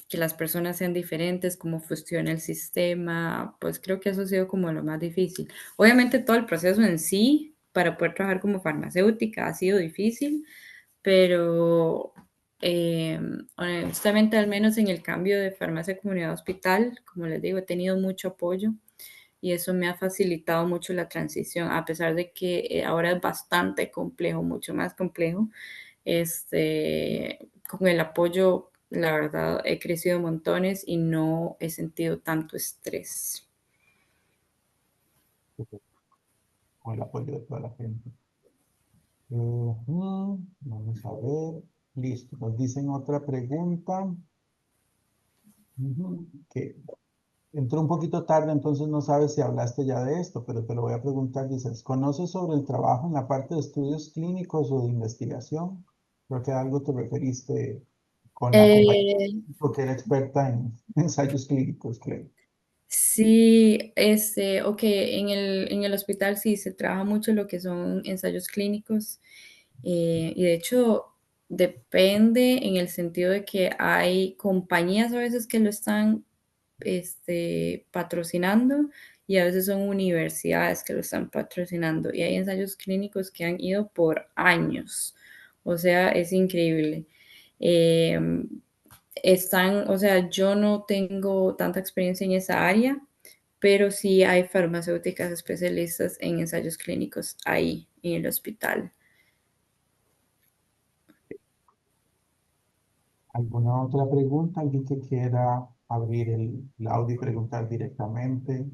que las personas sean diferentes, cómo funciona el sistema, pues creo que eso ha sido como lo más difícil. Obviamente todo el proceso en sí, para poder trabajar como farmacéutica, ha sido difícil, pero honestamente, al menos en el cambio de farmacia comunidad hospital, como les digo, he tenido mucho apoyo y eso me ha facilitado mucho la transición, a pesar de que ahora es bastante complejo, mucho más complejo. Con el apoyo, la verdad, he crecido montones y no he sentido tanto estrés. Con el apoyo de toda la gente. Vamos a ver. Listo. Nos dicen otra pregunta. Que entró un poquito tarde, entonces no sabes si hablaste ya de esto, pero te lo voy a preguntar. Dices, ¿conoces sobre el trabajo en la parte de estudios clínicos o de investigación? Creo que a algo te referiste con la compañía Eh, que era experta en ensayos clínicos, creo. sí, ok, en el hospital sí se trabaja mucho lo que son ensayos clínicos y de hecho depende en el sentido de que hay compañías a veces que lo están patrocinando y a veces son universidades que lo están patrocinando y hay ensayos clínicos que han ido por años, o sea, es increíble. Em, o sea, yo no tengo tanta experiencia en esa área, pero sí hay farmacéuticas especialistas en ensayos clínicos ahí en el hospital. ¿Alguna otra pregunta? ¿Alguien que quiera abrir el audio y preguntar directamente?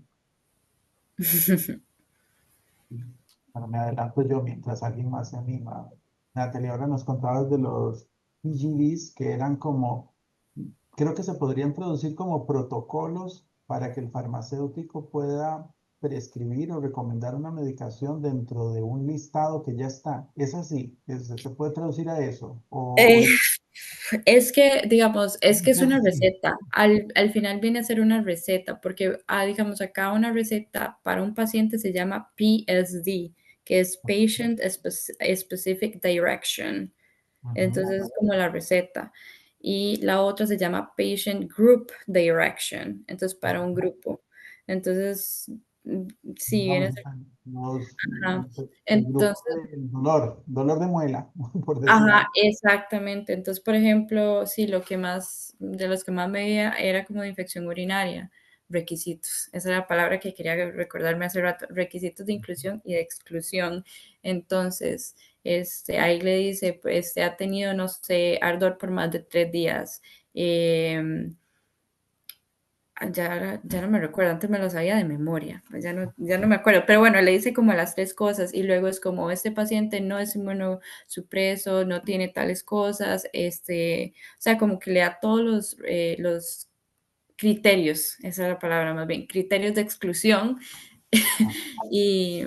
Bueno, me adelanto yo mientras alguien más se anima. Natalia, ahora nos contabas de los PGDs, que eran como, creo que se podrían traducir como protocolos para que el farmacéutico pueda prescribir o recomendar una medicación dentro de un listado que ya está. Es así, se puede traducir a eso. Eh, es que, digamos, es que es Es una así. receta. Al final viene a ser una receta, porque, digamos, acá una receta para un paciente se llama PSD, que es Patient Specific Direction. Ujú. Entonces es como la receta. Y la otra se llama Patient Group Direction, entonces para un grupo. Entonces, mm, sí, viene a Digamos, ser, ajá. el grupo Entonces, del dolor, dolor de muela, por decir ajá, algo. exactamente. Entonces, por ejemplo, sí, lo que más, de los que más veía era como de infección urinaria, requisitos. Esa era la palabra que quería recordarme hace rato, requisitos de inclusión y de exclusión. Entonces, ahí le dice, pues, ha tenido, no sé, ardor por más de 3 días. em, ya no me recuerdo, antes me lo sabía de memoria, pues ya no me acuerdo, pero bueno, le dice como las tres cosas y luego es como este paciente no es inmunosupreso, no tiene tales cosas, o sea, como que le da todos los criterios, esa es la palabra más bien, criterios de exclusión Ah, y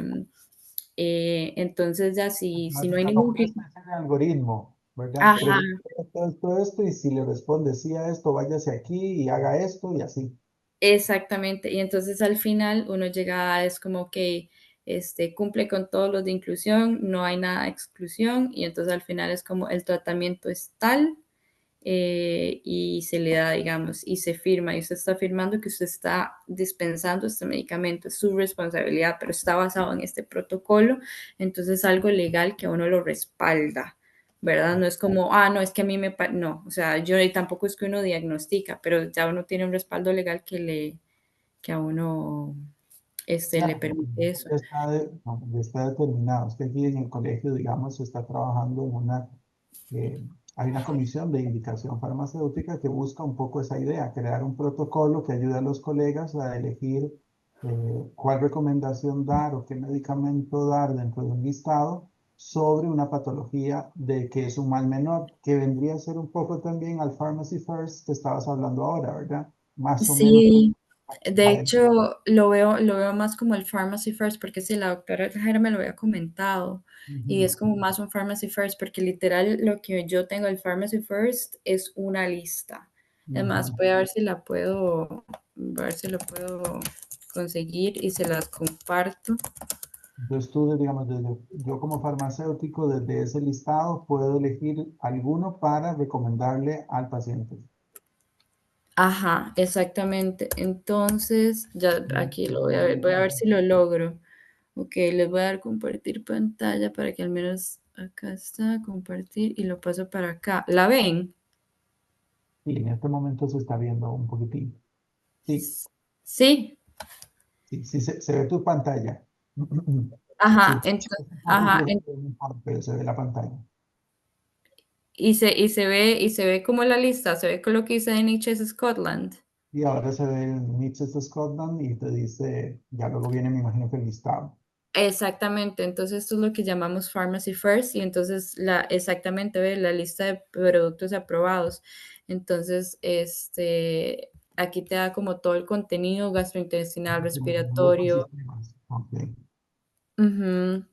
entonces ya si no hay básicamente como ningún una criterio, especie de algoritmo, ¿verdad? ajá, Pregunta esto, y si le responde sí a esto, váyase aquí y haga esto y así. exactamente. Y entonces al final uno llega a es como que cumple con todos los de inclusión, no hay nada de exclusión, y entonces al final es como el tratamiento es tal y se le da, digamos, y se firma, y usted está firmando que usted está dispensando este medicamento, es su responsabilidad, pero está basado en este protocolo, entonces es algo legal que a uno lo respalda. ¿Verdad? No es como, no, es que a mí no, o sea, yo y tampoco es que uno diagnostica, pero ya uno tiene un respaldo legal que a uno le Claro, permite eso. ya está, no, ya está determinado. Es que aquí en el colegio, digamos, se está trabajando en eh, hay una comisión de indicación farmacéutica que busca un poco esa idea, crear un protocolo que ayude a los colegas a elegir cuál recomendación dar o qué medicamento dar dentro de un listado sobre una patología de que es un mal menor, que vendría a ser un poco también al Pharmacy First que estabas hablando ahora, ¿verdad? Más o menos. Sí, de hecho lo veo más como el Pharmacy First, porque si la doctora Jara me lo había comentado, y Ujú, es como más un Pharmacy First, porque literal lo que yo tengo el Pharmacy First es una lista. Es más, ujú. voy a ver si la puedo, a ver si lo puedo conseguir y se las comparto. Entonces tú, digamos, yo como farmacéutico, desde ese listado puedo elegir alguno para recomendarle al paciente. Ajá, exactamente. Entonces, ya aquí lo voy a ver Mm, si lo logro. Ok, les voy a dar compartir pantalla para que al menos acá está, compartir y lo paso para acá. ¿La ven? Y en este momento se está viendo un poquitín. Sí, Sí, sí, sí, se ve tu pantalla. ajá, Sí, es un poco ajá, oscuro, pero no importa, pero se ve la pantalla. y se ve como la lista, se ve con lo que dice NHS Scotland. Y ahora se ve el Niches de Scotland y te dice, ya luego viene, me imagino que el listado. Exactamente, entonces esto es lo que llamamos Pharmacy First y entonces exactamente ve la lista de productos aprobados. Entonces, aquí te da como todo el contenido gastrointestinal, Como grupos respiratorio. sistemas. Ok. Ujú.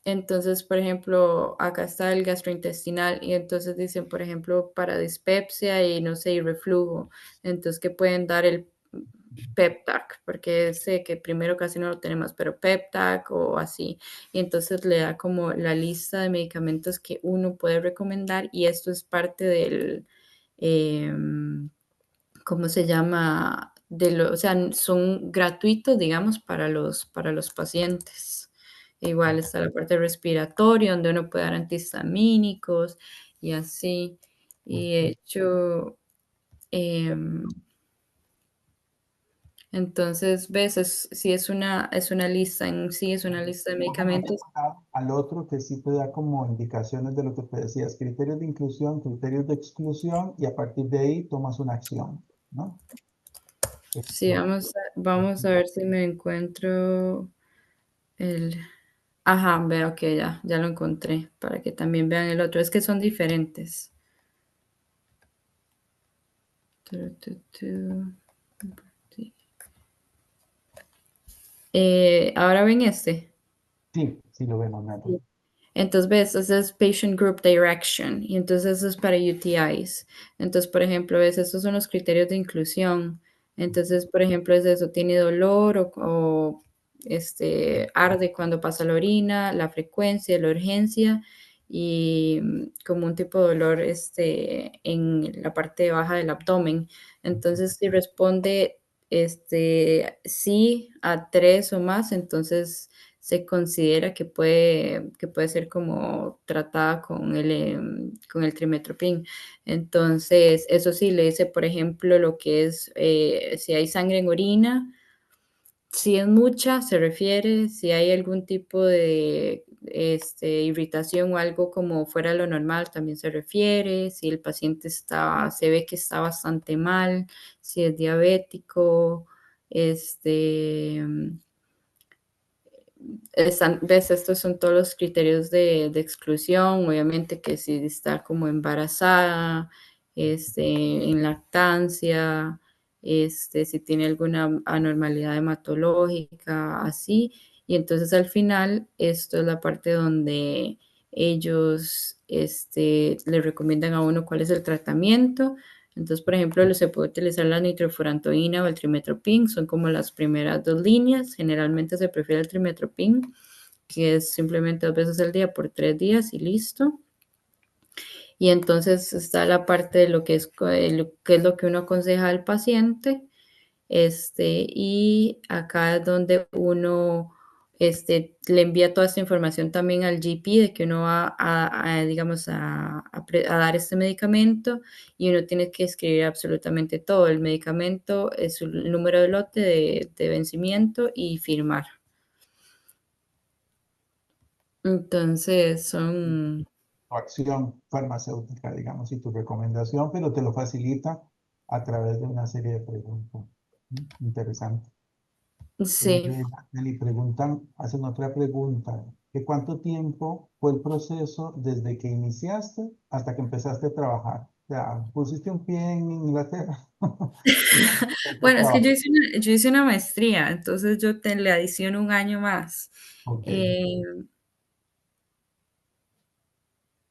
Entonces, por ejemplo, acá está el gastrointestinal y entonces dicen, por ejemplo, para dispepsia y no sé, y reflujo. Entonces, que pueden dar el Peptac, porque sé que primero casi no lo tenemos, pero Peptac o así. Y entonces le da como la lista de medicamentos que uno puede recomendar y esto es parte del, em, ¿cómo se llama? O sea, son gratuitos, digamos, para los pacientes. Igual está la parte respiratoria, donde uno puede dar antihistamínicos y así. Y de hecho, em, entonces, ves, sí es una lista en sí, es una lista de Un poco más medicamentos. enfocado al otro que sí te da como indicaciones de lo que te decías, criterios de inclusión, criterios de exclusión y a partir de ahí tomas una acción, ¿no? Sí, Este, vamos a ver si me encuentro el. Ajá, veo que ya lo encontré, para que también vean el otro. Es que son diferentes. Ahora ven este. Sí, sí lo vemos, Natalie. Sí. Entonces, ves, eso es Patient Group Direction y entonces eso es para UTIs. Entonces, por ejemplo, ves, estos son los criterios de inclusión. Entonces, por ejemplo, es eso, tiene dolor arde cuando pasa la orina, la frecuencia, la urgencia y como un tipo de dolor en la parte baja del abdomen. Entonces, si responde sí a 3 o más, entonces se considera que puede ser como tratada con el trimetoprim. Entonces, eso sí, le dice, por ejemplo, lo que es si hay sangre en orina, si es mucha, se refiere, si hay algún tipo de irritación o algo como fuera de lo normal, también se refiere, si el paciente se ve que está bastante mal, si es diabético, este, ¿ves? Estos son todos los criterios de exclusión, obviamente que si está como embarazada, en lactancia, si tiene alguna anormalidad hematológica, así. Y entonces al final, esto es la parte donde ellos le recomiendan a uno cuál es el tratamiento. Entonces, por ejemplo, se puede utilizar la nitrofurantoína o el trimetoprim, son como las primeras dos líneas. Generalmente se prefiere el trimetoprim, que es simplemente 2 veces al día por 3 días y listo. Y entonces está la parte de lo que es, qué es lo que uno aconseja al paciente. Y acá es donde uno le envía toda esta información también al GP de que uno va digamos, a dar este medicamento y uno tiene que escribir absolutamente todo. El medicamento es el número de lote de vencimiento y firmar. Entonces son... Tu acción farmacéutica, digamos, y tu recomendación, pero te lo facilita a través de una serie de preguntas. Interesante. Sí. Natalie, hacen otra pregunta. ¿De cuánto tiempo fue el proceso desde que iniciaste hasta que empezaste a trabajar? O sea, pusiste un pie en Inglaterra y empezaste a Bueno, es que trabajar. yo hice una maestría, entonces le adiciono un año más. Ok. Eh,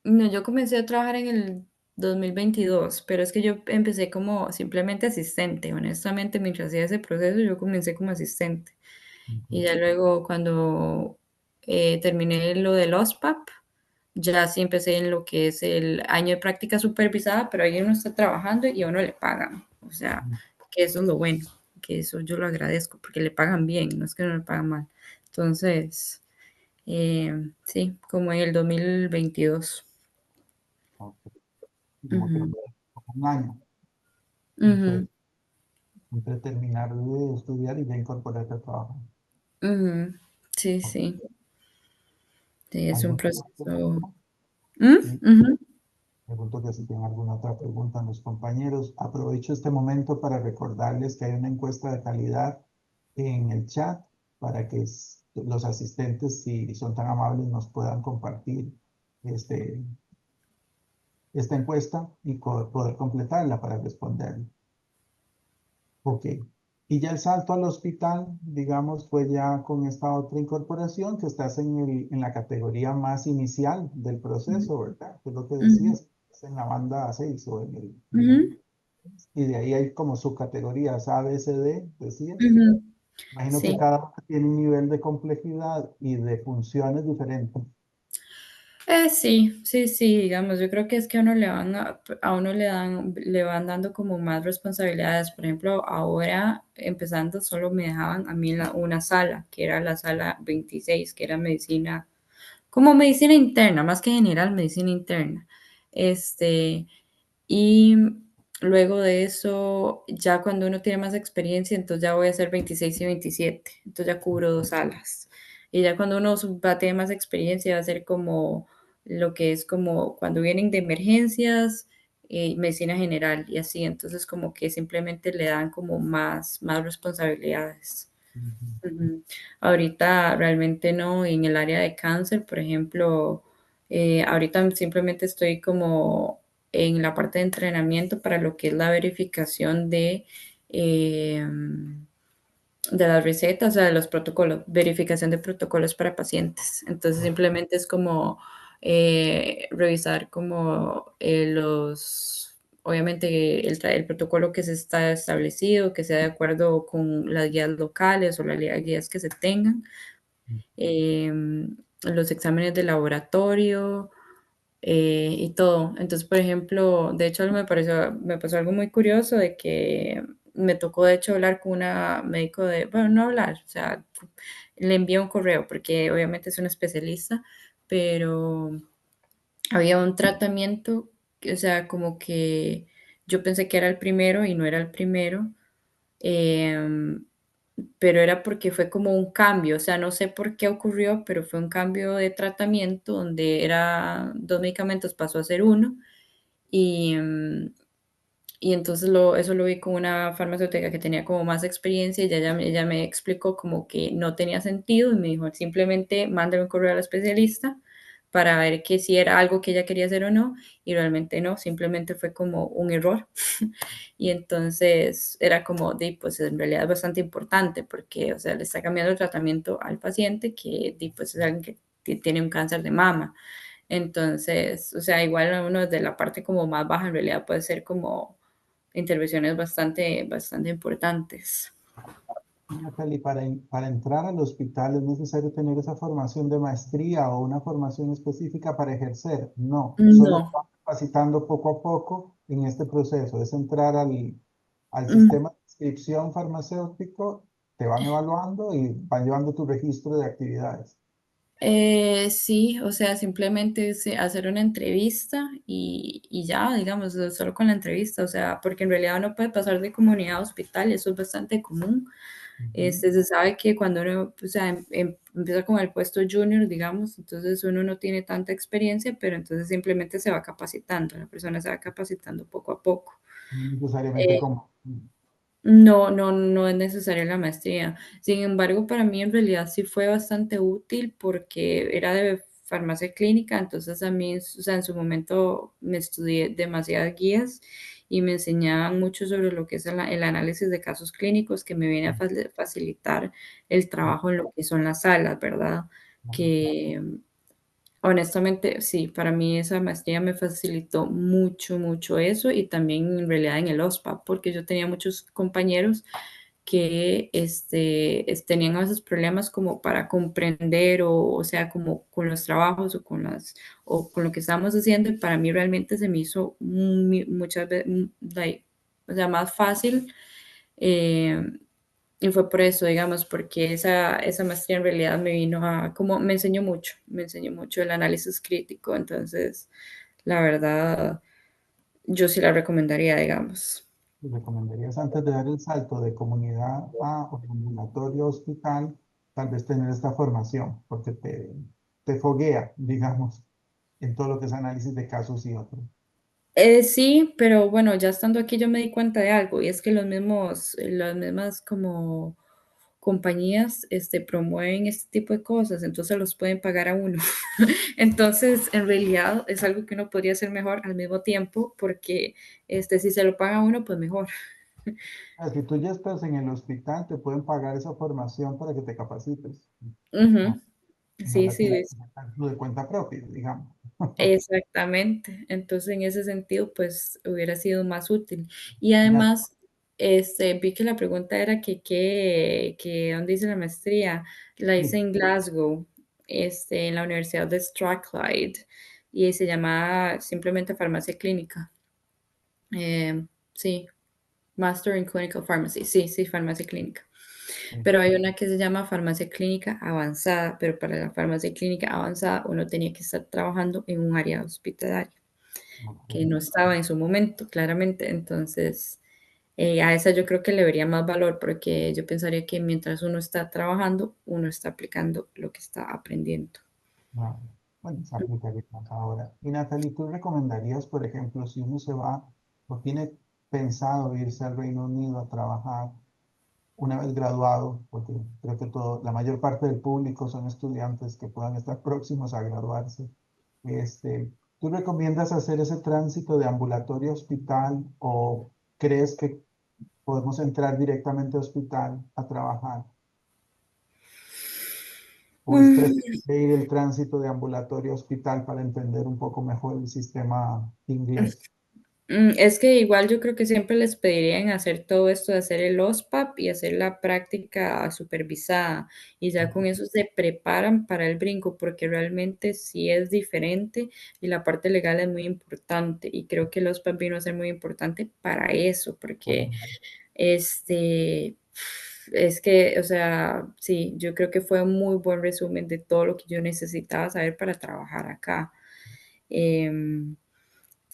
no, yo comencé a trabajar en el 2022, pero es que yo empecé como simplemente asistente. Honestamente, mientras hacía ese proceso, yo comencé como asistente. Y Ujú, ya luego cuando terminé lo del OSPAP, ya sí empecé en lo que es el año de práctica supervisada, pero ahí uno está trabajando y a uno le pagan. O sea, que eso es lo bueno, que eso yo lo agradezco, porque le pagan bien, no es que no le pagan mal. Entonces, sí, como en el 2022. ok. Como que Ujú, como un año entre, ujú, entre terminar de estudiar y ya incorporarte al trabajo. ujú. Sí, sí, sí, es un ¿Alguna otra proceso. pregunta? ¿Mm? Sí. Ujú. Pregunto que si tienen alguna otra pregunta los compañeros. Aprovecho este momento para recordarles que hay una encuesta de calidad en el chat para que los asistentes, si son tan amables, nos puedan compartir este, esta encuesta y poder completarla para responder. Ok. Y ya el salto al hospital, digamos, fue ya con esta otra incorporación que estás en la categoría más inicial del proceso, ¿verdad? Que es lo que Ujú, decías, es en la banda 6 o ujú, y de ahí hay como subcategorías A, B, C, D, decías. ujú. Imagino que Sí. cada una tiene un nivel de complejidad y de funciones diferentes. Sí, sí, sí, digamos, yo creo que es que a uno le van dando como más responsabilidades. Por ejemplo, ahora empezando solo me dejaban a mí una sala, que era la sala 26, que era medicina, como medicina interna, más que general, medicina interna. Este, y luego de eso, ya cuando uno tiene más experiencia, entonces ya voy a hacer 26 y 27, entonces ya cubro 2 salas. Y ya cuando uno va a tener más experiencia, va a ser como lo que es como cuando vienen de emergencias, medicina general y así, entonces como que simplemente le dan como más responsabilidades. Ujú. Ujú. Ahorita realmente no, en el área de cáncer, por ejemplo, ahorita simplemente estoy como en la parte de entrenamiento para lo que es la verificación de las recetas, o sea, de los protocolos, verificación de protocolos para pacientes. Entonces, simplemente es como revisar como obviamente, el protocolo que se está establecido, que sea de acuerdo con las guías locales o las guías que se tengan, los exámenes de laboratorio, y todo. Entonces, por ejemplo, de hecho me pasó algo muy curioso de que me tocó de hecho hablar con una médico bueno, no hablar, o sea, le envié un correo porque obviamente es una especialista, pero había un tratamiento, o sea, como que yo pensé que era el primero y no era el primero. em, pero era porque fue como un cambio, o sea, no sé por qué ocurrió, pero fue un cambio de tratamiento donde era 2 medicamentos, pasó a ser uno, y, y entonces eso lo vi con una farmacéutica que tenía como más experiencia, y ella me explicó como que no tenía sentido, y me dijo: "Simplemente mándame un correo al especialista para ver que si era algo que ella quería hacer o no", y realmente no, simplemente fue como un error. Y entonces era como, pues en realidad es bastante importante porque, o sea, le está cambiando el tratamiento al paciente que, pues es alguien que tiene un cáncer de mama. Entonces, o sea, igual uno desde la parte como más baja en realidad puede ser como intervenciones bastante importantes. Natalie, para entrar al hospital es necesario tener esa formación de maestría o una formación específica para ejercer. No, solo No. va capacitando poco a poco en este proceso. Es entrar al Mm, sistema de inscripción farmacéutico, te van evaluando y van llevando tu registro de actividades. sí, o sea, simplemente es hacer una entrevista y ya, digamos, solo con la entrevista, o sea, porque en realidad uno puede pasar de comunidad a hospital, eso es bastante común. Ujú. Se sabe que cuando uno, o sea, empieza con el puesto junior, digamos, entonces uno no tiene tanta experiencia, pero entonces simplemente se va capacitando, la persona se va capacitando poco a poco. No necesariamente Eh, como. no es necesaria la maestría. Sin embargo, para mí en realidad sí fue bastante útil porque era de farmacia clínica, entonces a mí, o sea, en su momento me estudié demasiadas guías y me enseñaban mucho sobre lo que es el análisis de casos clínicos, que me viene a facilitar el trabajo en lo que son las salas, ¿verdad? Que honestamente, sí, para mí esa maestría me facilitó mucho, mucho eso y también en realidad en el OSPA, porque yo tenía muchos compañeros que tenían a veces problemas como para comprender o sea, como con los trabajos o con lo que estábamos haciendo y para mí realmente se me hizo muchas veces, o sea, más fácil. eh, y fue por eso, digamos, porque esa maestría en realidad me vino como me enseñó mucho el análisis crítico, entonces, la verdad, yo sí la recomendaría, digamos. ¿Me recomendarías antes de dar el salto de comunidad o de ambulatorio a hospital, tal vez tener esta formación, porque te foguea, digamos, en todo lo que es análisis de casos y otros? Sí, pero bueno, ya estando aquí yo me di cuenta de algo, y es que las mismas como compañías, promueven este tipo de cosas, entonces los pueden pagar a uno. Entonces, en realidad es algo que uno podría hacer mejor al mismo tiempo, porque, si se lo paga a uno, pues mejor. Si tú ya estás en el hospital, te pueden pagar esa formación para que te capacites. Ujú. No, no Sí, la tienes sí, que sacar tú de cuenta propia, digamos. exactamente. Entonces, en ese sentido, pues hubiera sido más útil. Y Mira, además, vi que la pregunta era que ¿dónde hice la maestría? La hice sí, en Glasgow, en la Universidad de Strathclyde, y se llama simplemente farmacia clínica. Sí, Master in Clinical Pharmacy. Sí, sí, farmacia clínica. sí. Pero hay una que se llama farmacia clínica avanzada, pero para la farmacia clínica avanzada uno tenía que estar trabajando en un área hospitalaria, que no estaba en su momento, claramente. Entonces, a esa yo creo que le vería más valor, porque yo pensaría que mientras uno está trabajando, uno está aplicando lo que está aprendiendo. No, bueno, se aplicaría más ahora. Y Natalie, ¿tú recomendarías, por ejemplo, si uno se va o tiene pensado irse al Reino Unido a trabajar una vez graduado, porque creo que la mayor parte del público son estudiantes que puedan estar próximos a graduarse, este, ¿Tú recomiendas hacer ese tránsito de ambulatorio a hospital o crees que podemos entrar directamente a hospital a trabajar? ¿O es Mm, preferible ir el tránsito de ambulatorio a hospital para entender un poco mejor el sistema inglés? Es que igual yo creo que siempre les pedirían hacer todo esto de hacer el OSPAP y hacer la práctica supervisada, y ya con eso se preparan para el brinco, porque realmente sí es diferente y la parte legal es muy importante, y creo que el OSPAP vino a ser muy importante para eso, porque este, es que, o sea, sí, yo creo que fue un muy buen resumen de todo lo que yo necesitaba saber para trabajar acá. Em,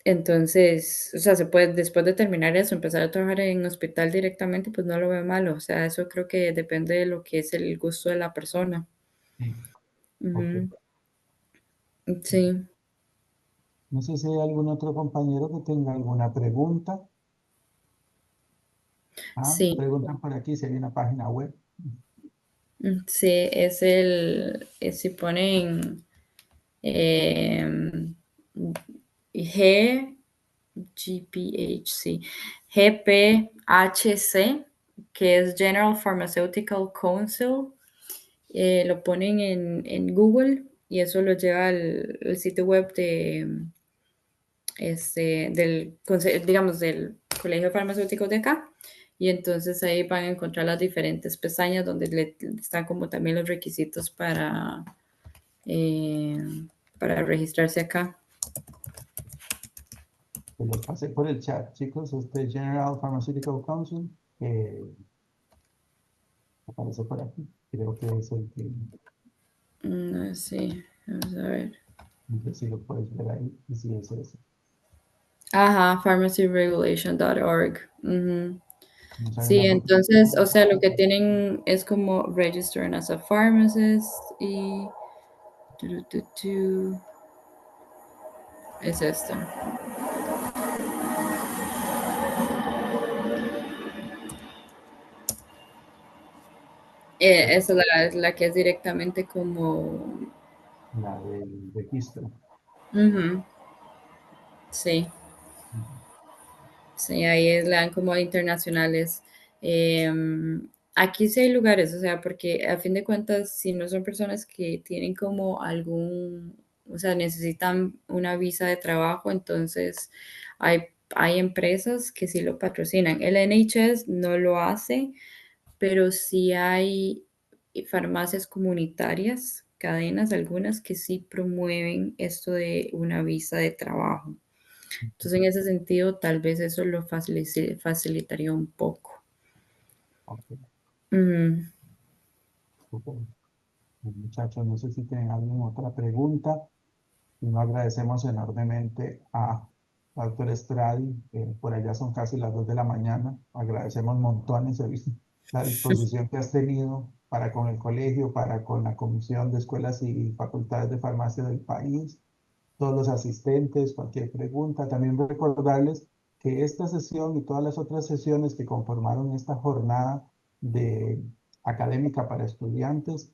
entonces, o sea, se puede, después de terminar eso, empezar a trabajar en hospital directamente, pues no lo veo malo. O sea, eso creo que depende de lo que es el gusto de la persona. Sí. Ok. Ujú. Sí, No sé si hay algún otro compañero que tenga alguna pregunta. Ah, sí, preguntan por aquí si hay una página web. sí, si ponen em, G, GPH, sí, GPHC, que es General Pharmaceutical Council. Lo ponen en Google y eso lo lleva al sitio web digamos, del Colegio Farmacéutico de acá. Y entonces ahí van a encontrar las diferentes pestañas donde están como también los requisitos eh, para registrarse acá. Que los pasé por el chat, chicos. Este General Pharmaceutical Council, aparece por aquí. Creo que es el que, Sí, vamos a ver. no sé si lo puedes ver ahí, y si es ese. Ajá, pharmacyregulation.org. Ujú. No sale Sí, la entonces, o notificación. sea, lo que tienen es como registering as a pharmacist y es esto. Esa es la que es directamente como, La del registro. ujú, sí, sí, ahí es la dan como internacionales. Aquí sí hay lugares, o sea, porque a fin de cuentas, si no son personas que tienen como o sea, necesitan una visa de trabajo, entonces hay empresas que sí lo patrocinan. El NHS no lo hace, pero sí hay farmacias comunitarias, cadenas, algunas que sí promueven esto de una visa de trabajo. Entonces, en ese sentido, tal vez eso lo facilitaría un poco. Ok, Ujú. súper. Muchachos, no sé si tienen alguna otra pregunta. Y no agradecemos enormemente a doctor Estradi, por allá son casi las 2 de la mañana. Agradecemos montones la disposición que has tenido para con el colegio, para con la Comisión de Escuelas y Facultades de Farmacia del país, todos los asistentes, cualquier pregunta. También recordarles que esta sesión y todas las otras sesiones que conformaron esta jornada de académica para estudiantes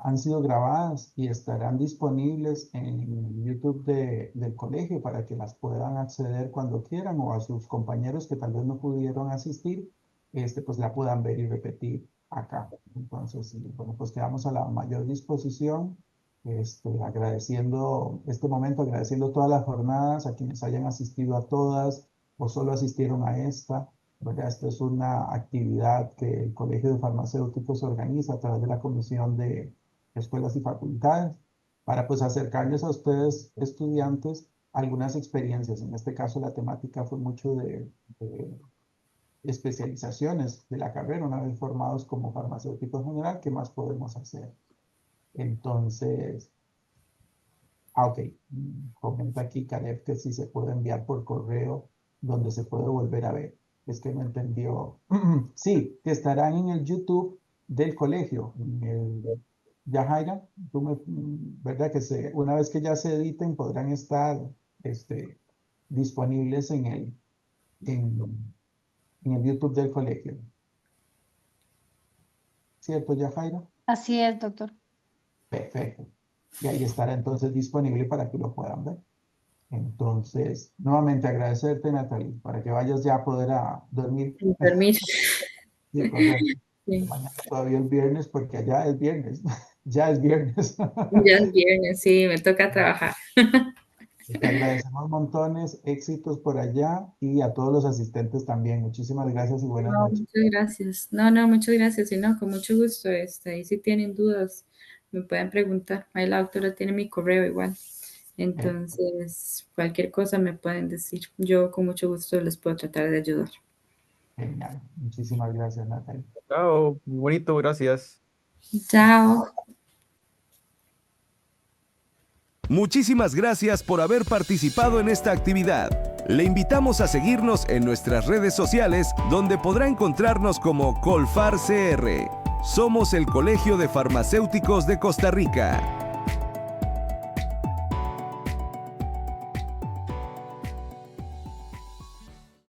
han sido grabadas y estarán disponibles en el YouTube del colegio para que las puedan acceder cuando quieran o a sus compañeros que tal vez no pudieron asistir, pues la puedan ver y repetir acá. Entonces, sí, bueno, pues quedamos a la mayor disposición, agradeciendo este momento, agradeciendo todas las jornadas, a quienes hayan asistido a todas o solo asistieron a esta. ¿Verdad? Esta es una actividad que el Colegio de Farmacéuticos organiza a través de la Comisión de Escuelas y Facultades para pues acercarles a ustedes, estudiantes, algunas experiencias. En este caso la temática fue mucho de especializaciones de la carrera, una vez formados como farmacéuticos en general, ¿qué más podemos hacer? Entonces, ok, comenta aquí Caleb que si se puede enviar por correo donde se puede volver a ver. Es que no entendió. Sí, que estarán en el YouTube del colegio. Ya, Jaira, ¿verdad? Una vez que ya se editen podrán estar este, disponibles en el YouTube del colegio. ¿Cierto, ya, Jaira? Así es, doctor. Perfecto. Y ahí estará entonces disponible para que lo puedan ver. Entonces, nuevamente agradecerte, Natalie, para que vayas ya a poder a dormir. Sin dormir. Sí, correcto. Sí. Mañana todavía es viernes porque allá es viernes. Ya es viernes. Ya es viernes, sí, me toca trabajar. Te agradecemos montones, éxitos por allá y a todos los asistentes también. Muchísimas gracias y buenas No, noches. muchas gracias. No, muchas gracias. Y no, con mucho gusto. Ahí si tienen dudas, me pueden preguntar. Ahí la doctora tiene mi correo igual. Entonces, cualquier cosa me pueden decir. Yo con mucho gusto les puedo tratar de ayudar. Genial. Muchísimas gracias, Natalie. Chao, muy bonito, gracias. Chao. Muchísimas gracias por haber participado en esta actividad. Le invitamos a seguirnos en nuestras redes sociales, donde podrá encontrarnos como ColfarCR. Somos el Colegio de Farmacéuticos de Costa Rica.